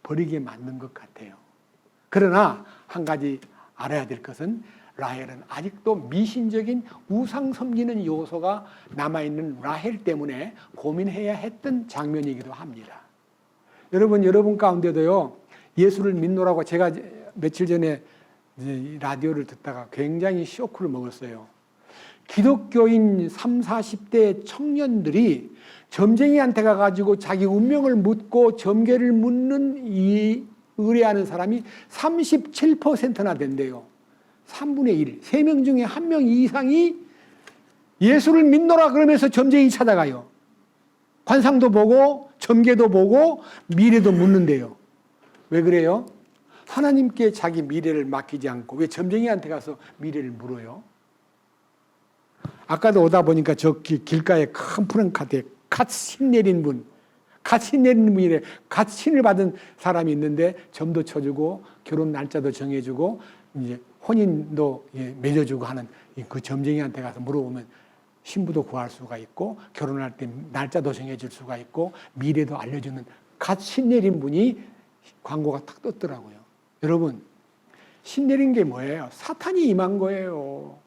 버리기에 맞는 것 같아요. 그러나 한 가지 알아야 될 것은 라헬은 아직도 미신적인 우상 섬기는 요소가 남아있는 라헬 때문에 고민해야 했던 장면이기도 합니다. 여러분 가운데도요, 예수를 믿노라고 제가 며칠 전에 라디오를 듣다가 굉장히 쇼크를 먹었어요. 기독교인 30, 40대 청년들이 점쟁이한테 가가지고 자기 운명을 묻고 점괘를 묻는 이 의뢰하는 사람이 37%나 된대요. 3분의 1, 3명 중에 1명 이상이 예수를 믿노라 그러면서 점쟁이 찾아가요. 관상도 보고 점괘도 보고 미래도 묻는데요. 왜 그래요? 하나님께 자기 미래를 맡기지 않고 왜 점쟁이한테 가서 미래를 물어요? 아까도 오다 보니까 저 길가에 큰 푸른 카드에 갓 신 내린 분, 갓 신 내린 분이래. 갓 신을 받은 사람이 있는데 점도 쳐주고 결혼 날짜도 정해주고 이제 혼인도 맺어주고 하는 그 점쟁이한테 가서 물어보면 신부도 구할 수가 있고 결혼할 때 날짜도 정해줄 수가 있고 미래도 알려주는 갓 신 내린 분이 광고가 탁 떴더라고요. 여러분, 신 내린 게 뭐예요? 사탄이 임한 거예요.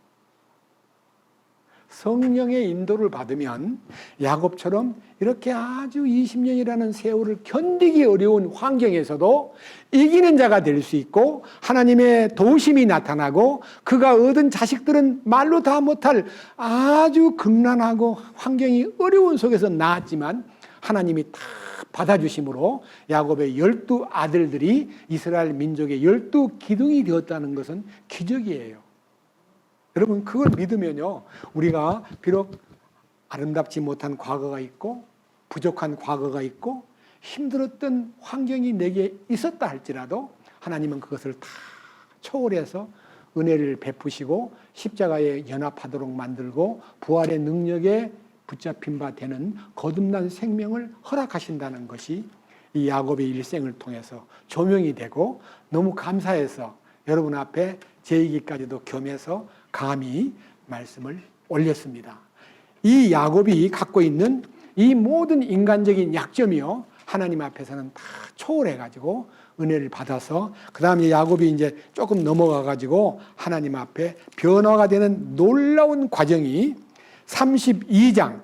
성령의 인도를 받으면 야곱처럼 이렇게 아주 20년이라는 세월을 견디기 어려운 환경에서도 이기는 자가 될 수 있고 하나님의 도우심이 나타나고 그가 얻은 자식들은 말로 다 못할 아주 극난하고 환경이 어려운 속에서 낳았지만 하나님이 다 받아주심으로 야곱의 12아들들이 이스라엘 민족의 12기둥이 되었다는 것은 기적이에요. 여러분 그걸 믿으면요, 우리가 비록 아름답지 못한 과거가 있고 부족한 과거가 있고 힘들었던 환경이 내게 있었다 할지라도 하나님은 그것을 다 초월해서 은혜를 베푸시고 십자가에 연합하도록 만들고 부활의 능력에 붙잡힌 바 되는 거듭난 생명을 허락하신다는 것이 이 야곱의 일생을 통해서 조명이 되고 너무 감사해서 여러분 앞에 제 얘기까지도 겸해서 감히 말씀을 올렸습니다. 이 야곱이 갖고 있는 이 모든 인간적인 약점이요, 하나님 앞에서는 다 초월해가지고 은혜를 받아서 그 다음에 야곱이 이제 조금 넘어가가지고 하나님 앞에 변화가 되는 놀라운 과정이 32장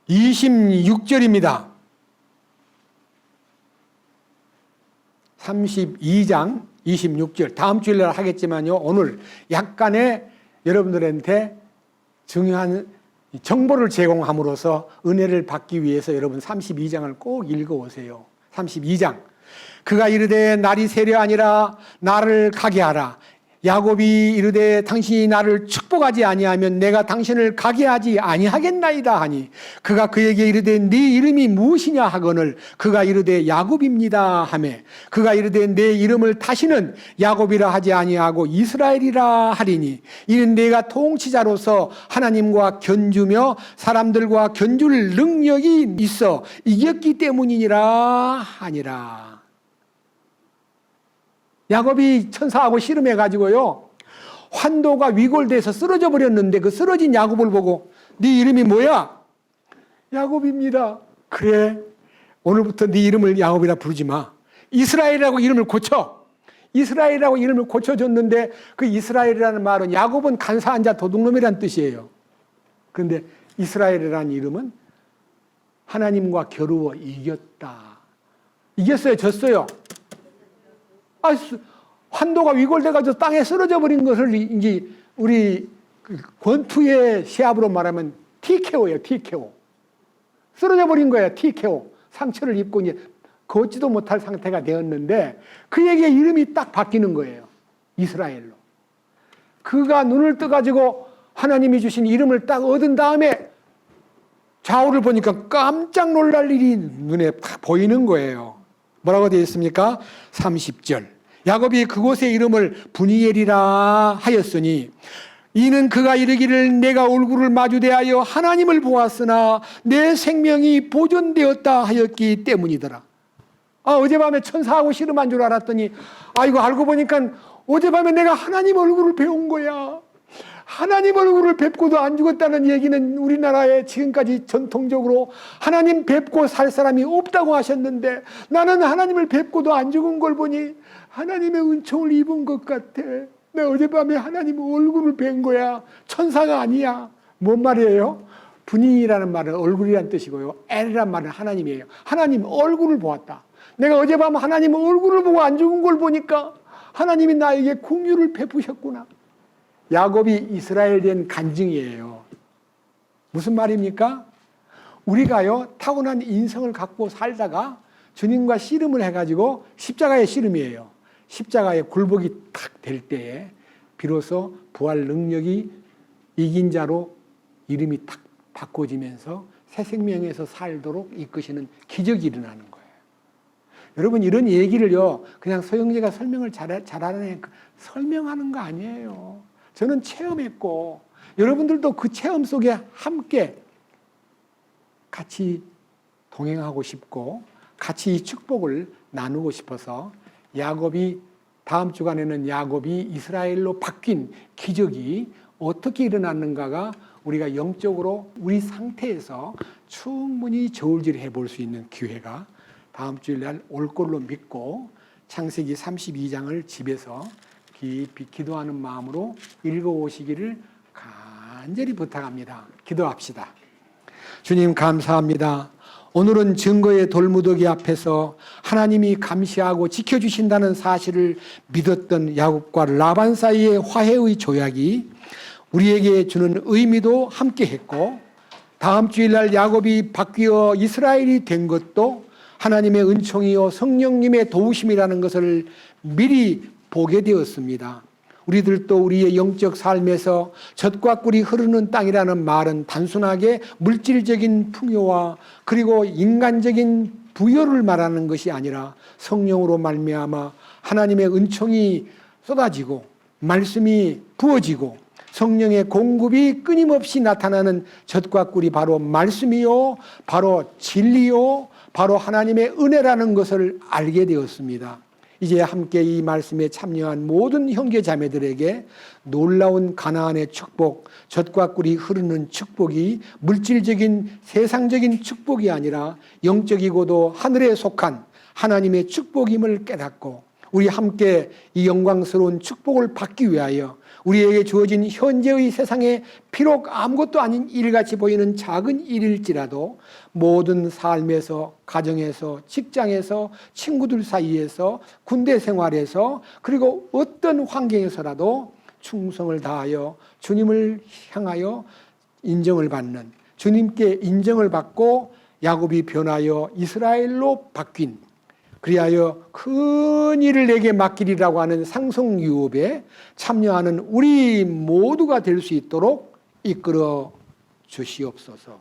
26절입니다. 32장 26절 다음 주일날 하겠지만요, 오늘 약간의 여러분들한테 중요한 정보를 제공함으로써 은혜를 받기 위해서 여러분 32장을 꼭 읽어오세요. 32장 그가 이르되 날이 새려 아니라 나를 가게 하라. 야곱이 이르되 당신이 나를 축복하지 아니하면 내가 당신을 가게 하지 아니하겠나이다 하니 그가 그에게 이르되 네 이름이 무엇이냐 하거늘 그가 이르되 야곱입니다 하매 그가 이르되 내 이름을 다시는 야곱이라 하지 아니하고 이스라엘이라 하리니 이는 내가 통치자로서 하나님과 견주며 사람들과 견줄 능력이 있어 이겼기 때문이니라 하니라. 야곱이 천사하고 씨름해가지고요, 환도가 위골돼서 쓰러져 버렸는데 그 쓰러진 야곱을 보고 네 이름이 뭐야? 야곱입니다. 그래, 오늘부터 네 이름을 야곱이라 부르지 마. 이스라엘이라고 이름을 고쳐. 이스라엘이라고 이름을 고쳐줬는데 그 이스라엘이라는 말은 야곱은 간사한 자 도둑놈이라는 뜻이에요. 그런데 이스라엘이라는 이름은 하나님과 겨루어 이겼다. 이겼어요? 졌어요? 환도가 위골돼가지고 땅에 쓰러져 버린 것을 이제 우리 권투의 시합으로 말하면 TKO예요, TKO. 쓰러져 버린 거예요, TKO. 상처를 입고 이제 걷지도 못할 상태가 되었는데 그에게 이름이 딱 바뀌는 거예요. 이스라엘로. 그가 눈을 떠가지고 하나님이 주신 이름을 딱 얻은 다음에 좌우를 보니까 깜짝 놀랄 일이 눈에 딱 보이는 거예요. 뭐라고 되어 있습니까? 30절. 야곱이 그곳의 이름을 브니엘이라 하였으니 이는 그가 이르기를 내가 얼굴을 마주대하여 하나님을 보았으나 내 생명이 보존되었다 하였기 때문이더라. 어젯밤에 천사하고 씨름한 줄 알았더니 이거 알고 보니까 어젯밤에 내가 하나님 얼굴을 배운 거야. 하나님 얼굴을 뵙고도 안 죽었다는 얘기는 우리나라에 지금까지 전통적으로 하나님 뵙고 살 사람이 없다고 하셨는데 나는 하나님을 뵙고도 안 죽은 걸 보니 하나님의 은총을 입은 것 같아. 내가 어젯밤에 하나님 얼굴을 뵌 거야. 천사가 아니야. 뭔 말이에요? 분인이라는 말은 얼굴이란 뜻이고요. 엘이란 말은 하나님이에요. 하나님 얼굴을 보았다. 내가 어젯밤 하나님 얼굴을 보고 안 죽은 걸 보니까 하나님이 나에게 긍휼을 베푸셨구나. 야곱이 이스라엘에 대한 간증이에요. 무슨 말입니까? 우리가요 타고난 인성을 갖고 살다가 주님과 씨름을 해가지고 십자가의 씨름이에요. 십자가의 굴복이 탁 될 때에 비로소 부활 능력이 이긴 자로 이름이 탁 바꿔지면서 새 생명에서 살도록 이끄시는 기적이 일어나는 거예요. 여러분 이런 얘기를요 그냥 소영재가 설명을 잘하는 설명하는 거 아니에요. 저는 체험했고 여러분들도 그 체험 속에 함께 같이 동행하고 싶고 같이 이 축복을 나누고 싶어서 다음 주간에는 야곱이 이스라엘로 바뀐 기적이 어떻게 일어났는가가 우리가 영적으로 우리 상태에서 충분히 저울질해 볼 수 있는 기회가 다음 주일날 올 걸로 믿고 창세기 32장을 집에서 깊이 기도하는 마음으로 읽어오시기를 간절히 부탁합니다. 기도합시다. 주님 감사합니다. 오늘은 증거의 돌무더기 앞에서 하나님이 감시하고 지켜주신다는 사실을 믿었던 야곱과 라반 사이의 화해의 조약이 우리에게 주는 의미도 함께했고 다음 주일날 야곱이 바뀌어 이스라엘이 된 것도 하나님의 은총이요 성령님의 도우심이라는 것을 미리 보게 되었습니다. 우리들도 우리의 영적 삶에서 젖과 꿀이 흐르는 땅이라는 말은 단순하게 물질적인 풍요와 그리고 인간적인 부여를 말하는 것이 아니라 성령으로 말미암아 하나님의 은총이 쏟아지고 말씀이 부어지고 성령의 공급이 끊임없이 나타나는 젖과 꿀이 바로 말씀이요 바로 진리요 바로 하나님의 은혜라는 것을 알게 되었습니다. 이제 함께 이 말씀에 참여한 모든 형제 자매들에게 놀라운 가나안의 축복, 젖과 꿀이 흐르는 축복이 물질적인 세상적인 축복이 아니라 영적이고도 하늘에 속한 하나님의 축복임을 깨닫고 우리 함께 이 영광스러운 축복을 받기 위하여 우리에게 주어진 현재의 세상에 비록 아무것도 아닌 일같이 보이는 작은 일일지라도 모든 삶에서, 가정에서, 직장에서, 친구들 사이에서, 군대 생활에서 그리고 어떤 환경에서라도 충성을 다하여 주님을 향하여 인정을 받는 주님께 인정을 받고 야곱이 변하여 이스라엘로 바뀐 그리하여 큰 일을 내게 맡기리라고 하는 상속유업에 참여하는 우리 모두가 될 수 있도록 이끌어 주시옵소서.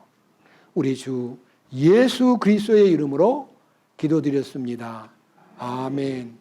우리 주 예수 그리스도의 이름으로 기도드렸습니다. 아멘.